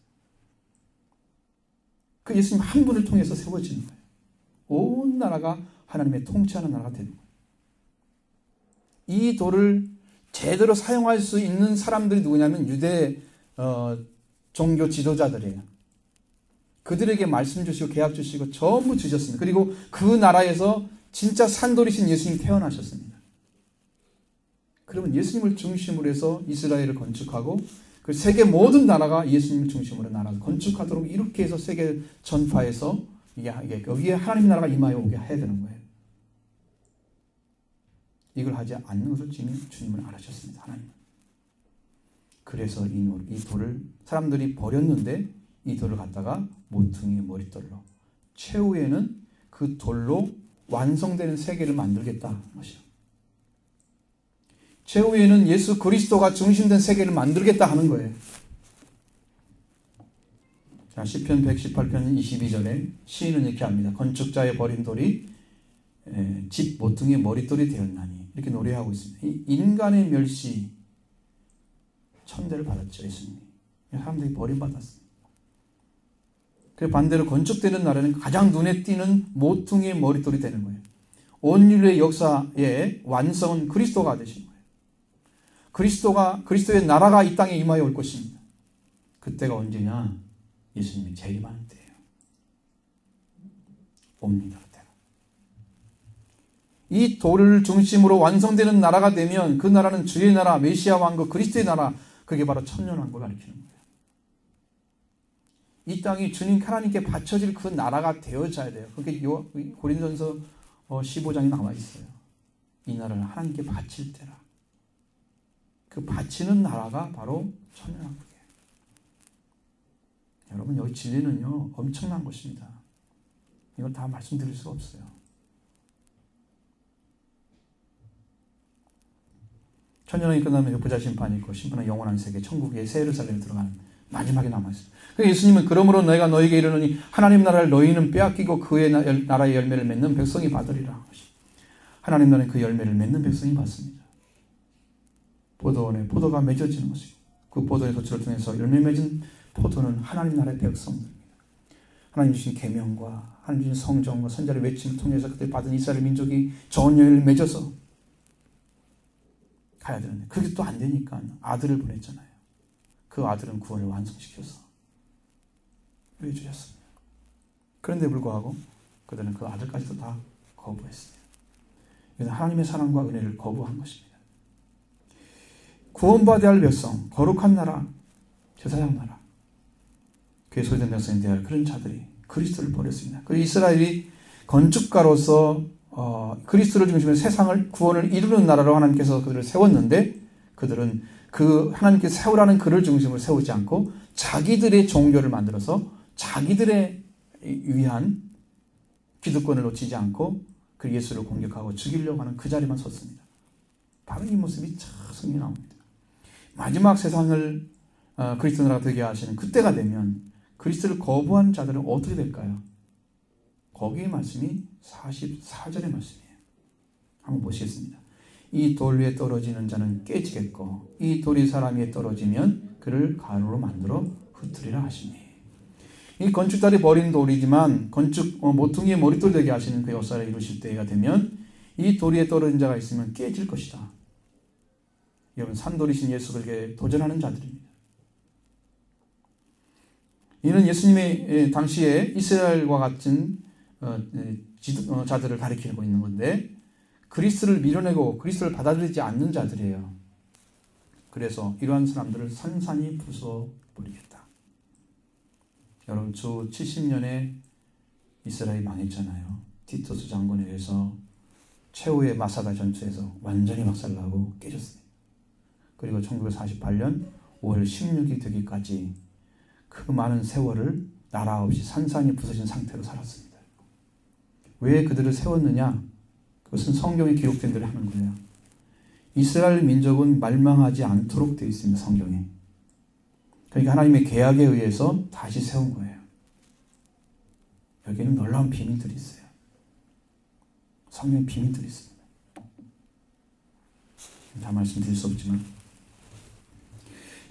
그 예수님 한 분을 통해서 세워지는 거예요. 온 나라가 하나님의 통치하는 나라가 되는 거예요. 이 돌을 제대로 사용할 수 있는 사람들이 누구냐면 유대 종교 지도자들이에요. 그들에게 말씀 주시고 계약 주시고 전부 주셨습니다. 그리고 그 나라에서 진짜 산돌이신 예수님이 태어나셨습니다. 그러면 예수님을 중심으로 해서 이스라엘을 건축하고 그 세계 모든 나라가 예수님을 중심으로 나라를 건축하도록 이렇게 해서 세계 전파해서 여기에 하나님 나라가 임하여 오게 해야 되는 거예요. 이걸 하지 않는 것을 주님은 알아셨습니다. 하나님은. 그래서 이 돌을 사람들이 버렸는데 이 돌을 갖다가 모퉁이의 머릿돌로 최후에는 그 돌로 완성되는 세계를 만들겠다는 것이요. 최후에는 예수 그리스도가 중심된 세계를 만들겠다 하는 거예요. 자, 시편 118편 22절에 시인은 이렇게 합니다. 건축자의 버린 돌이 집 모퉁이의 머릿돌이 되었나니 이렇게 노래하고 있습니다. 이 인간의 멸시 천대를 받았죠. 예수님이. 사람들이 버림받았습니다. 그리고 반대로 건축되는 나라는 가장 눈에 띄는 모퉁이의 머릿돌이 되는 거예요. 온 인류의 역사의 완성은 그리스도가 되신 거예요. 그리스도의 나라가 이 땅에 임하여 올 것입니다. 그때가 언제냐? 예수님이 재림하는 때예요. 옵니다. 그때가. 이 돌을 중심으로 완성되는 나라가 되면 그 나라는 주의 나라, 메시아 왕국, 그리스도의 나라, 그게 바로 천년왕국을 가리키는 거예요. 이 땅이 주님 하나님께 바쳐질 그 나라가 되어져야 돼요. 그게 고린도전서 15장에 나와 있어요. 이 나라를 하나님께 바칠 때라. 그 바치는 나라가 바로 천년왕국이에요. 여러분, 여기 진리는요 엄청난 것입니다. 이걸 다 말씀드릴 수가 없어요. 천년왕이 끝나면 부자 심판이 있고 심판은 영원한 세계 천국의 새 예루살렘에 들어가는 마지막에 남아있어요. 예수님은 그러므로 내가 너에게 이르노니 하나님 나라를 너희는 빼앗기고 그의 나라의 열매를 맺는 백성이 받으리라. 하나님 나라는 그 열매를 맺는 백성이 받습니다. 포도원에 포도가 맺어지는 것이고 그 포도의 도처를 통해서 열매 맺은 포도는 하나님 나라의 백성들입니다. 하나님 주신 계명과 하나님 주신 성정과 선자의 외침을 통해서 그때 받은 이스라엘 민족이 좋은 열매를 맺어서 가야 되는데 그게 또 안 되니까 아들을 보냈잖아요. 그 아들은 구원을 완성시켜서 보여주셨습니다. 그런데 불구하고 그들은 그 아들까지도 다 거부했어요. 그래서 하나님의 사랑과 은혜를 거부한 것입니다. 구원받아야 할 백성, 거룩한 나라, 제사장 나라, 그의 소유된 백성에 대한 그런 자들이 그리스도를 버렸습니다. 그리고 이스라엘이 건축가로서 그리스도를 중심으로 세상을 구원을 이루는 나라로 하나님께서 그들을 세웠는데 그들은 그 하나님께서 세우라는 그를 중심으로 세우지 않고 자기들의 종교를 만들어서 자기들의 위한 기득권을 놓치지 않고 그 예수를 공격하고 죽이려고 하는 그 자리만 섰습니다. 바로 이 모습이 자성이 나옵니다. 마지막 세상을 그리스도 나라가 되게 하시는 그때가 되면 그리스도를 거부한 자들은 어떻게 될까요? 거기의 말씀이 44절의 말씀이에요. 한번 보시겠습니다. 이 돌 위에 떨어지는 자는 깨지겠고 이 돌이 사람 위에 떨어지면 그를 가루로 만들어 흩으리라 하시니. 이 건축달이 버린 돌이지만 모퉁이의 머릿돌 되게 하시는 그 역사를 이루실 때가 되면 이 돌 위에 떨어진 자가 있으면 깨질 것이다. 여러분, 산돌이신 예수에게 도전하는 자들입니다. 이는 예수님의 당시에 이스라엘과 같은 자들을 가리키고 있는 건데, 그리스도를 밀어내고 그리스도를 받아들이지 않는 자들이에요. 그래서 이러한 사람들을 산산이 부숴버리겠다. 여러분, 주 70년에 이스라엘이 망했잖아요. 티토스 장군에 의해서 최후의 마사다 전투에서 완전히 박살나고 깨졌습니다. 그리고 1948년 5월 16일 되기까지 그 많은 세월을 나라 없이 산산이 부서진 상태로 살았습니다. 왜 그들을 세웠느냐? 그것은 성경에 기록된 대로 하는 거예요. 이스라엘 민족은 말망하지 않도록 되어 있습니다. 성경에. 그러니까 하나님의 계약에 의해서 다시 세운 거예요. 여기는 놀라운 비밀들이 있어요. 성경에 비밀들이 있습니다. 다 말씀드릴 수 없지만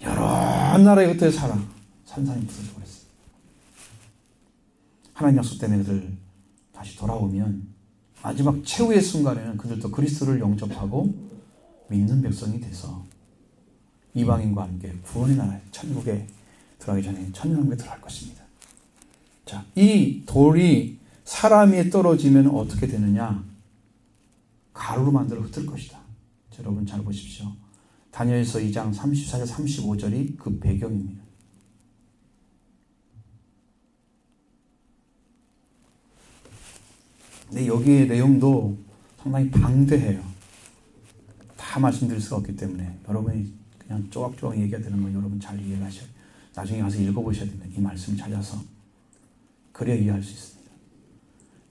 여러 나라에 그때 살아 산산이 부서져 버렸어요. 하나님 약속 때문에 그들 다시 돌아오면 마지막 최후의 순간에는 그들도 그리스도를 영접하고 믿는 백성이 돼서 이방인과 함께 구원의 나라에 천국에 들어가기 전에 천년왕국에 들어갈 것입니다. 자, 이 돌이 사람 위에 떨어지면 어떻게 되느냐? 가루로 만들어 흩을 것이다. 여러분 잘 보십시오. 다니엘서 2장 34절 35절이 그 배경입니다. 근데 여기의 내용도 상당히 방대해요. 다 말씀드릴 수가 없기 때문에 여러분이 그냥 조각조각 얘기가 되는 건 여러분 잘 이해를 하셔야 돼요. 나중에 가서 읽어보셔야 됩니다. 이 말씀을 찾아서. 그래야 이해할 수 있습니다.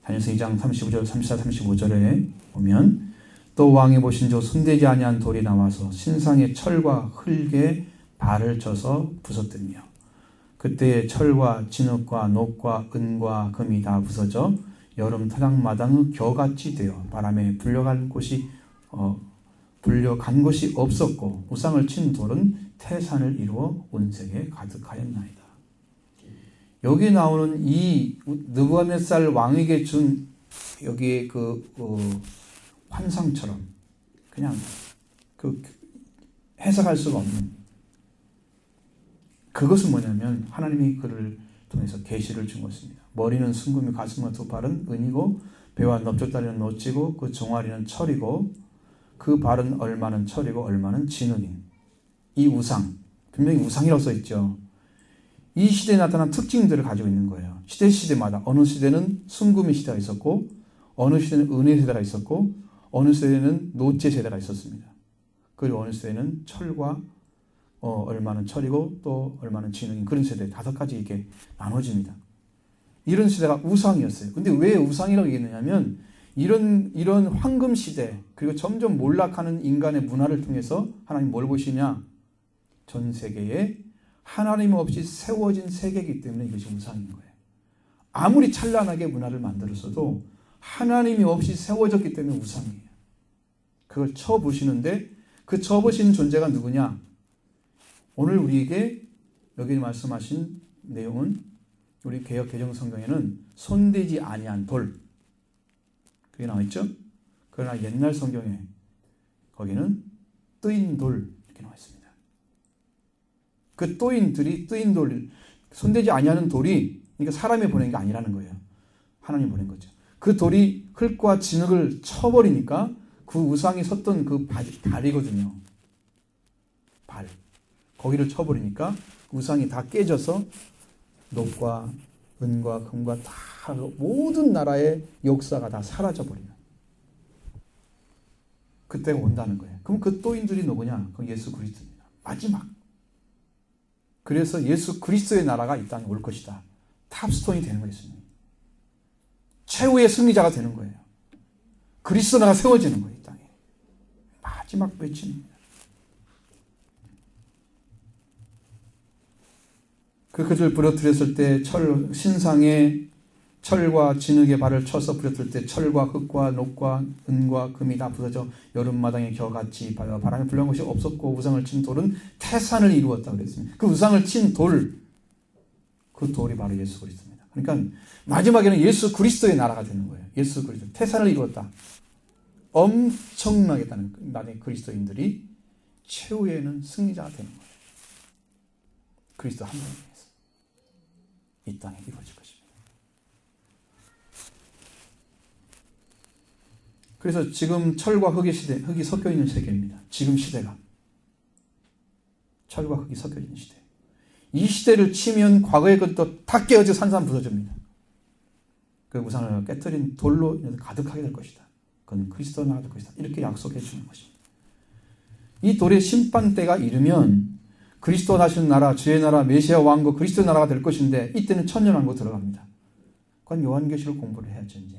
다니엘서 2장 35절, 34, 35절에 보면 또 왕이 보신 저 손대지 아니한 돌이 나와서 신상의 철과 흙에 발을 쳐서 부쉈더며 그때의 철과 진흙과 녹과 은과 금이 다 부서져 여름 타작마당의 겨같이 되어 바람에 불려간 곳이 없었고 우상을 친 돌은 태산을 이루어 온 세계에 가득하였나이다. 여기 나오는 이 느부갓네살 왕에게 준 여기에 환상처럼 그냥 해석할 수가 없는 그것은 뭐냐면 하나님이 그를 통해서 계시를 준 것입니다. 머리는 순금이 가슴과 두 발은 은이고 배와 넓적다리는 노치고 그 종아리는 철이고 그 발은 얼마는 철이고 얼마는 진흙인 이 우상, 분명히 우상이라고 써있죠. 이 시대에 나타난 특징들을 가지고 있는 거예요. 시대마다 어느 시대는 순금의 시대가 있었고 어느 시대는 은의 세대가 있었고 어느 시대에는 노제 세대가 있었습니다. 그리고 어느 시대에는 철과 얼마는 철이고 또 얼마는 진흙인 그런 세대 5가지 이렇게 나눠집니다. 이런 시대가 우상이었어요. 근데 왜 우상이라고 얘기했느냐면 이런 황금 시대 그리고 점점 몰락하는 인간의 문화를 통해서 하나님 뭘 보시냐? 전 세계에 하나님 없이 세워진 세계이기 때문에 이것이 우상인 거예요. 아무리 찬란하게 문화를 만들었어도 하나님이 없이 세워졌기 때문에 우상이에요. 그걸 쳐보시는데 그 쳐보시는 존재가 누구냐? 오늘 우리에게 여기 말씀하신 내용은 우리 개역 개정 성경에는 손대지 아니한 돌 그게 나와있죠? 그러나 옛날 성경에 거기는 뜨인 돌 이렇게 나와있습니다. 그 뜨인 돌 손대지 아니하는 돌이 그러니까 사람이 보낸 게 아니라는 거예요. 하나님이 보낸 거죠. 그 돌이 흙과 진흙을 쳐버리니까 그 우상이 섰던 그 발이거든요. 발. 거기를 쳐버리니까 우상이 다 깨져서 녹과 은과 금과 다 모든 나라의 역사가 다 사라져버리는 그때가 온다는 거예요. 그럼 그 또인들이 누구냐? 그 예수 그리스도입니다. 마지막. 그래서 예수 그리스도의 나라가 이 땅에 올 것이다. 탑스톤이 되는 것입니다. 최후의 승리자가 되는 거예요. 그리스도 나라가 세워지는 거예요. 이 땅에. 마지막 외침입니다. 그것을 부러뜨렸을 때 신상에 철과 진흙의 발을 쳐서 부러뜨릴 때 철과 흙과 녹과 은과 금이 다 부서져 여름마당에 겨같이 바람에 불려온 것이 없었고 우상을 친 돌은 태산을 이루었다고 그랬습니다. 그 우상을 친 돌, 그 돌이 바로 예수 그리스도입니다. 그러니까 마지막에는 예수 그리스도의 나라가 되는 거예요. 예수 그리스도. 태산을 이루었다. 엄청나게 나중에 그리스도인들이 최후에는 승리자가 되는 거예요. 그리스도 한 명에 의해서 이 땅에 이루어질 것입니다. 그래서 지금 철과 흙의 시대, 흙이 섞여 있는 세계입니다. 지금 시대가 철과 흙이 섞여 있는 시대. 이 시대를 치면 과거의 것도 다 깨어져 산산 부서집니다. 그 우상을 깨뜨린 돌로 가득하게 될 것이다. 그건 그리스도 나라 될 것이다. 이렇게 약속해 주는 것입니다. 이 돌의 심판대가 이르면 그리스도 나시는 나라, 주의 나라, 메시아 왕국, 그리스도 나라가 될 것인데 이때는 천년왕국 들어갑니다. 그건 요한계시록 공부를 해야죠. 이제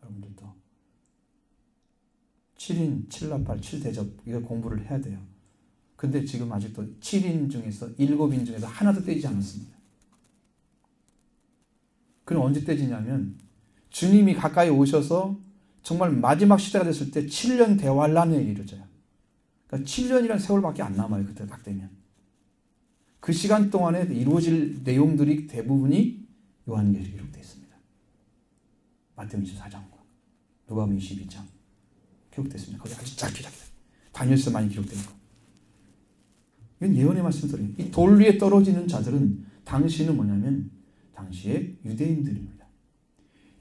여러분들도 7인 7나팔 7대접 이거 공부를 해야 돼요. 근데 지금 아직도 7인 중에서 7인 중에서 하나도 떼지 않았습니다. 그럼 언제 떼지냐면 주님이 가까이 오셔서 정말 마지막 시대가 됐을 때 7년 대환란에 이르져요. 그러니까 7년이라는 세월밖에 안 남아요. 그때 딱 되면. 그 시간 동안에 이루어질 내용들이 대부분이 요한계시록에 기록되어 있습니다. 마태복음 24장과 누가복음 22장 기록됐습니다. 거기 아주 짧게 다니엘서 많이 기록된 거. 이건 예언의 말씀들이에요. 이 돌 위에 떨어지는 자들은 당시는 뭐냐면 당시의 유대인들입니다.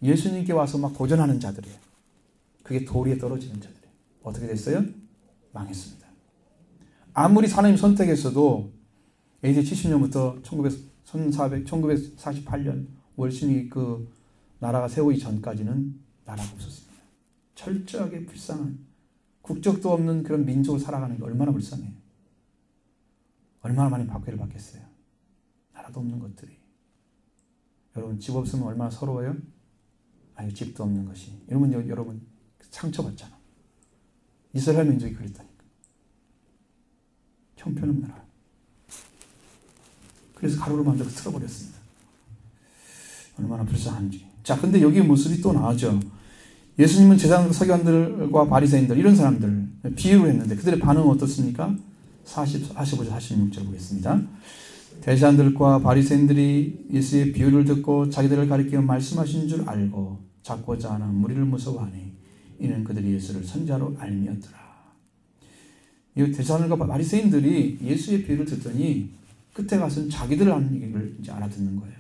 예수님께 와서 막 도전하는 자들이에요. 그게 돌 위에 떨어지는 자들이에요. 어떻게 됐어요? 망했습니다. 아무리 하나님 선택했어도 AD 70년부터 1948년 월신이 그 나라가 세우기 전까지는 나라가 없었습니다. 철저하게 불쌍한 국적도 없는 그런 민족을 살아가는 게 얼마나 불쌍해요. 얼마나 많이 박해를 받겠어요. 나라도 없는 것들이. 여러분 집 없으면 얼마나 서러워요? 아니 집도 없는 것이. 여러분 상처받잖아. 이스라엘 민족이 그랬다니까. 형편없는 나라. 그래서 가루로 만들어 틀어버렸습니다. 얼마나 불쌍한지. 자, 근데 여기 모습이 또 나오죠. 예수님은 제사장 서기관들과 바리새인들 이런 사람들 비유를 했는데 그들의 반응은 어떻습니까? 45절 46절 보겠습니다. 대제사장들과 바리새인들이 예수의 비유를 듣고 자기들을 가리켜 말씀하신 줄 알고 잡고자 하나 무리를 무서워하니 이는 그들이 예수를 선지자로 알미었더라. 이 대제사장들과 바리새인들이 예수의 비유를 듣더니 끝에 가서는 자기들 하는 얘기를 이제 알아듣는 거예요.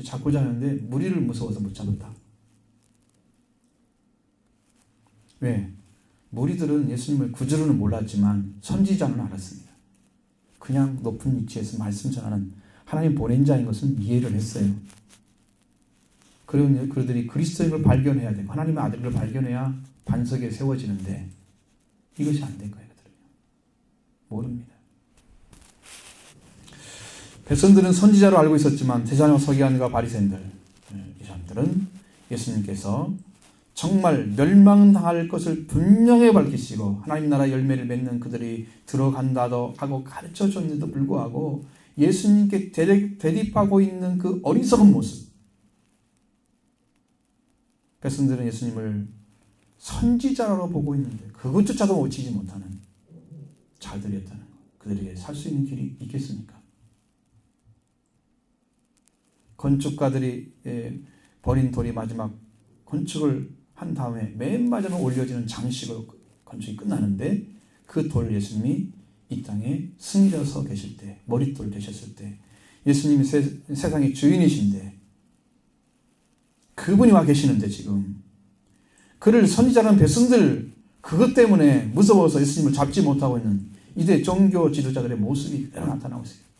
잡고자 하는데 무리를 무서워서 못 잡았다. 왜? 무리들은 예수님을 구주로는 몰랐지만 선지자는 알았습니다. 그냥 높은 위치에서 말씀 전하는 하나님 보낸 자인 것은 이해를 했어요. 그리고 그들이 그리스도인을 발견해야 되고 하나님의 아들을 발견해야 반석에 세워지는데 이것이 안 된 거예요. 그들은요. 모릅니다. 백성들은 선지자로 알고 있었지만 대제사장 서기관과 바리새인들 이 사람들은 예수님께서 정말 멸망당할 것을 분명히 밝히시고 하나님 나라 열매를 맺는 그들이 들어간다도 하고 가르쳐줬는데도 불구하고 예수님께 대립하고 있는 그 어리석은 모습. 백성들은 예수님을 선지자로 보고 있는데 그것조차도 놓치지 못하는 자들이었다는 것. 그들에게 살 수 있는 길이 있겠습니까? 건축가들이 버린 돌이 마지막 건축을 한 다음에 맨 마지막에 올려지는 장식으로 건축이 끝나는데 그 돌 예수님이 이 땅에 승려서 계실 때 머릿돌 되셨을 때 예수님이 세상의 주인이신데 그분이 와 계시는데 지금 그를 선지자라는 백성들 그것 때문에 무서워서 예수님을 잡지 못하고 있는 이대 종교 지도자들의 모습이 그대로 나타나고 있어요.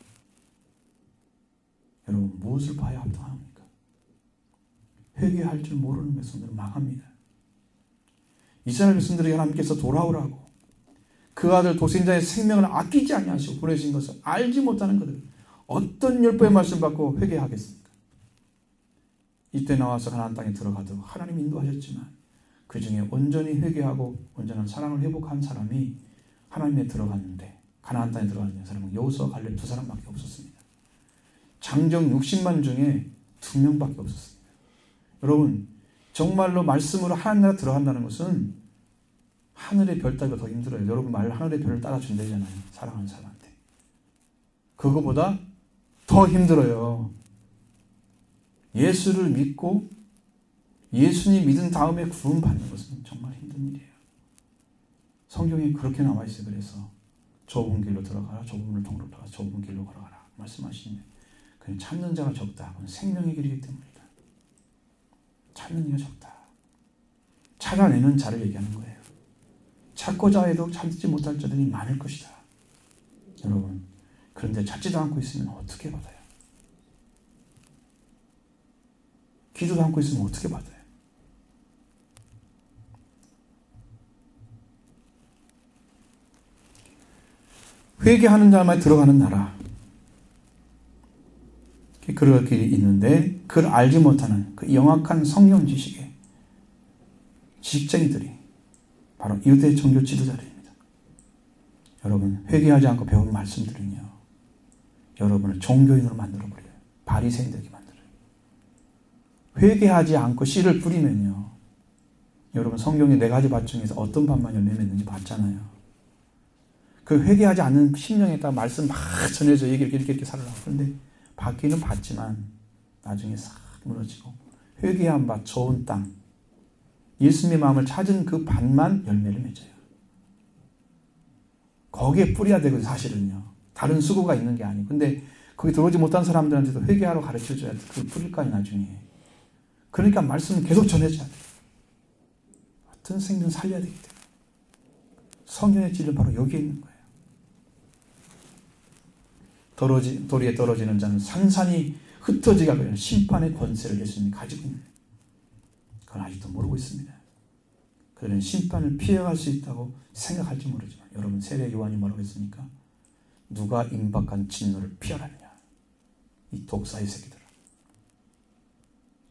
여러분 무엇을 봐야 합당합니까? 회개할 줄 모르는 백성들은 망합니다. 이스라엘 백성들에게 하나님께서 돌아오라고 그 아들 도생자의 생명을 아끼지 아니하시고 보내신 것을 알지 못하는 그들 어떤 율법의 말씀 받고 회개하겠습니까? 이때 나와서 가나안 땅에 들어가도 하나님 인도하셨지만 그 중에 온전히 회개하고 온전한 사랑을 회복한 사람이 하나님에 들어갔는데 가나안 땅에 들어가는 사람은 여호수아 갈렙 두 사람밖에 없었습니다. 장정 60만 중에 2명밖에 없었습니다. 여러분 정말로 말씀으로 하나님 나라 들어간다는 것은 하늘의 별 따기가 더 힘들어요. 여러분 말 하늘의 별을 따라준다잖아요. 사랑하는 사람한테. 그거보다 더 힘들어요. 예수를 믿고 예수님 믿은 다음에 구원받는 것은 정말 힘든 일이에요. 성경에 그렇게 나와 있어요. 그래서 좁은 길로 들어가라, 좁은 문을 통로로 들어가라, 좁은 길로 걸어가라 말씀하시는데 그냥 찾는 자가 적다. 그건 생명의 길이기 때문이다. 찾는 이가 적다. 찾아내는 자를 얘기하는 거예요. 찾고자 해도 찾지 못할 자들이 많을 것이다. 여러분, 그런데 찾지도 않고 있으면 어떻게 받아요? 기도도 않고 있으면 어떻게 받아요? 회개하는 자만 들어가는 나라. 그렇게 있는데 그걸 알지 못하는 그 영악한 성경 지식에 지식쟁이들이 바로 유대 종교 지도자들입니다. 여러분, 회개하지 않고 배운 말씀들은요, 여러분을 종교인으로 만들어버려요. 바리새인 되게 만들어요. 회개하지 않고 씨를 뿌리면요, 여러분 성경의 4가지 밭 중에서 어떤 밭만 열매 맺는지 봤잖아요. 그 회개하지 않는 심령에다가 말씀 막 전해져 이렇게 살아라. 그런데 받기는 받지만 나중에 싹 무너지고, 회개한 밭, 좋은 땅, 예수님의 마음을 찾은 그 밭만 열매를 맺어요. 거기에 뿌려야 되거든요. 사실은요. 다른 수고가 있는 게 아니고. 근데 거기 들어오지 못한 사람들한테도 회개하러 가르쳐줘야 돼. 그걸 뿌릴 거 아니에요, 나중에. 그러니까 말씀은 계속 전해줘야 돼요. 어떤 생명 살려야 되기 때문에. 성경의 진리는 바로 여기에 있는 거예요. 도리에 떨어지는 자는 산산이 흩어지게 하는 심판의 권세를 예수님이 가지고 있는, 그건 아직도 모르고 있습니다. 그들은 심판을 피해갈 수 있다고 생각할지 모르지만, 여러분, 세례 요한이 뭐라고 했습니까? 누가 임박한 진노를 피하라느냐, 이 독사의 새끼들아.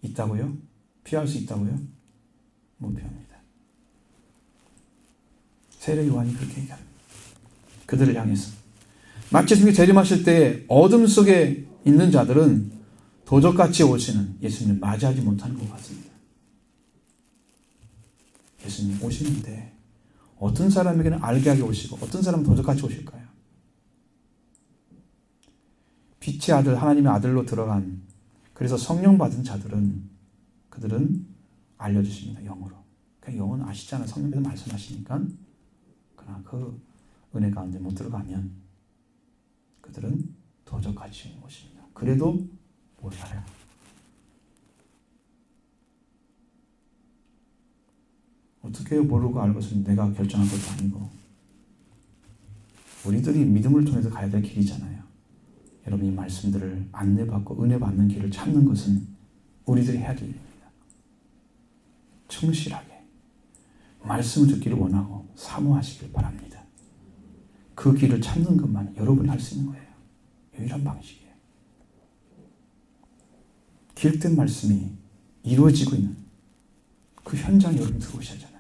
있다고요? 피할 수 있다고요? 못 피합니다. 세례 요한이 그렇게 얘기합니다. 그들을 향해서 마치 예수님이 재림하실 때 어둠 속에 있는 자들은 도적같이 오시는 예수님을 맞이하지 못하는 것 같습니다. 예수님 오시는데 어떤 사람에게는 알게 하게 오시고 어떤 사람은 도적같이 오실까요? 빛의 아들, 하나님의 아들로 들어간, 그래서 성령 받은 자들은, 그들은 알려주십니다. 영으로. 그러니까 영은 아시잖아요. 성령께서 말씀하시니까. 그러나 그 은혜 가운데 못 들어가면 그들은 도적같이 오는 것입니다. 그래도 몰라요. 어떻게 모르고 알고서는 내가 결정한 것도 아니고, 우리들이 믿음을 통해서 가야 될 길이잖아요. 여러분, 이 말씀들을 안내받고 은혜 받는 길을 찾는 것은 우리들이 해야 될 일입니다. 충실하게 말씀을 듣기를 원하고 사모하시길 바랍니다. 그 길을 찾는 것만 여러분이 할 수 있는 거예요. 유일한 방식이에요. 기록된 말씀이 이루어지고 있는 그 현장에 여러분 들어오셔야 하잖아요.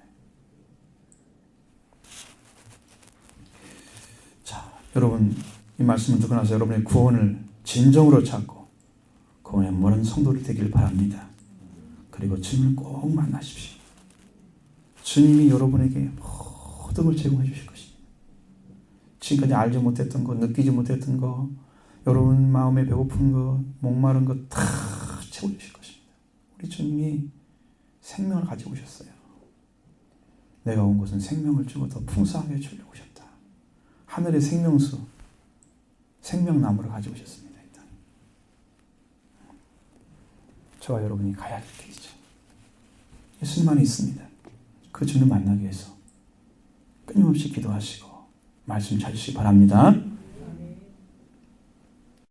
자, 여러분, 이 말씀을 듣고 나서 여러분의 구원을 진정으로 찾고 구원의 모든 성도를 되길 바랍니다. 그리고 주님을 꼭 만나십시오. 주님이 여러분에게 모든 걸 제공해 주실 것입니다. 지금까지 알지 못했던 거, 느끼지 못했던 거, 여러분 마음에 배고픈 거, 목마른 거 다 채워주실 것입니다. 우리 주님이 생명을 가지고 오셨어요. 내가 온 것은 생명을 주고 더 풍성하게 주려고 오셨다. 하늘의 생명수, 생명나무를 가지고 오셨습니다. 일단 저와 여러분이 가야 될 길이죠. 예수님 안에 있습니다. 그 주님 만나기 위해서 끊임없이 기도하시고 말씀 찾으시기 바랍니다.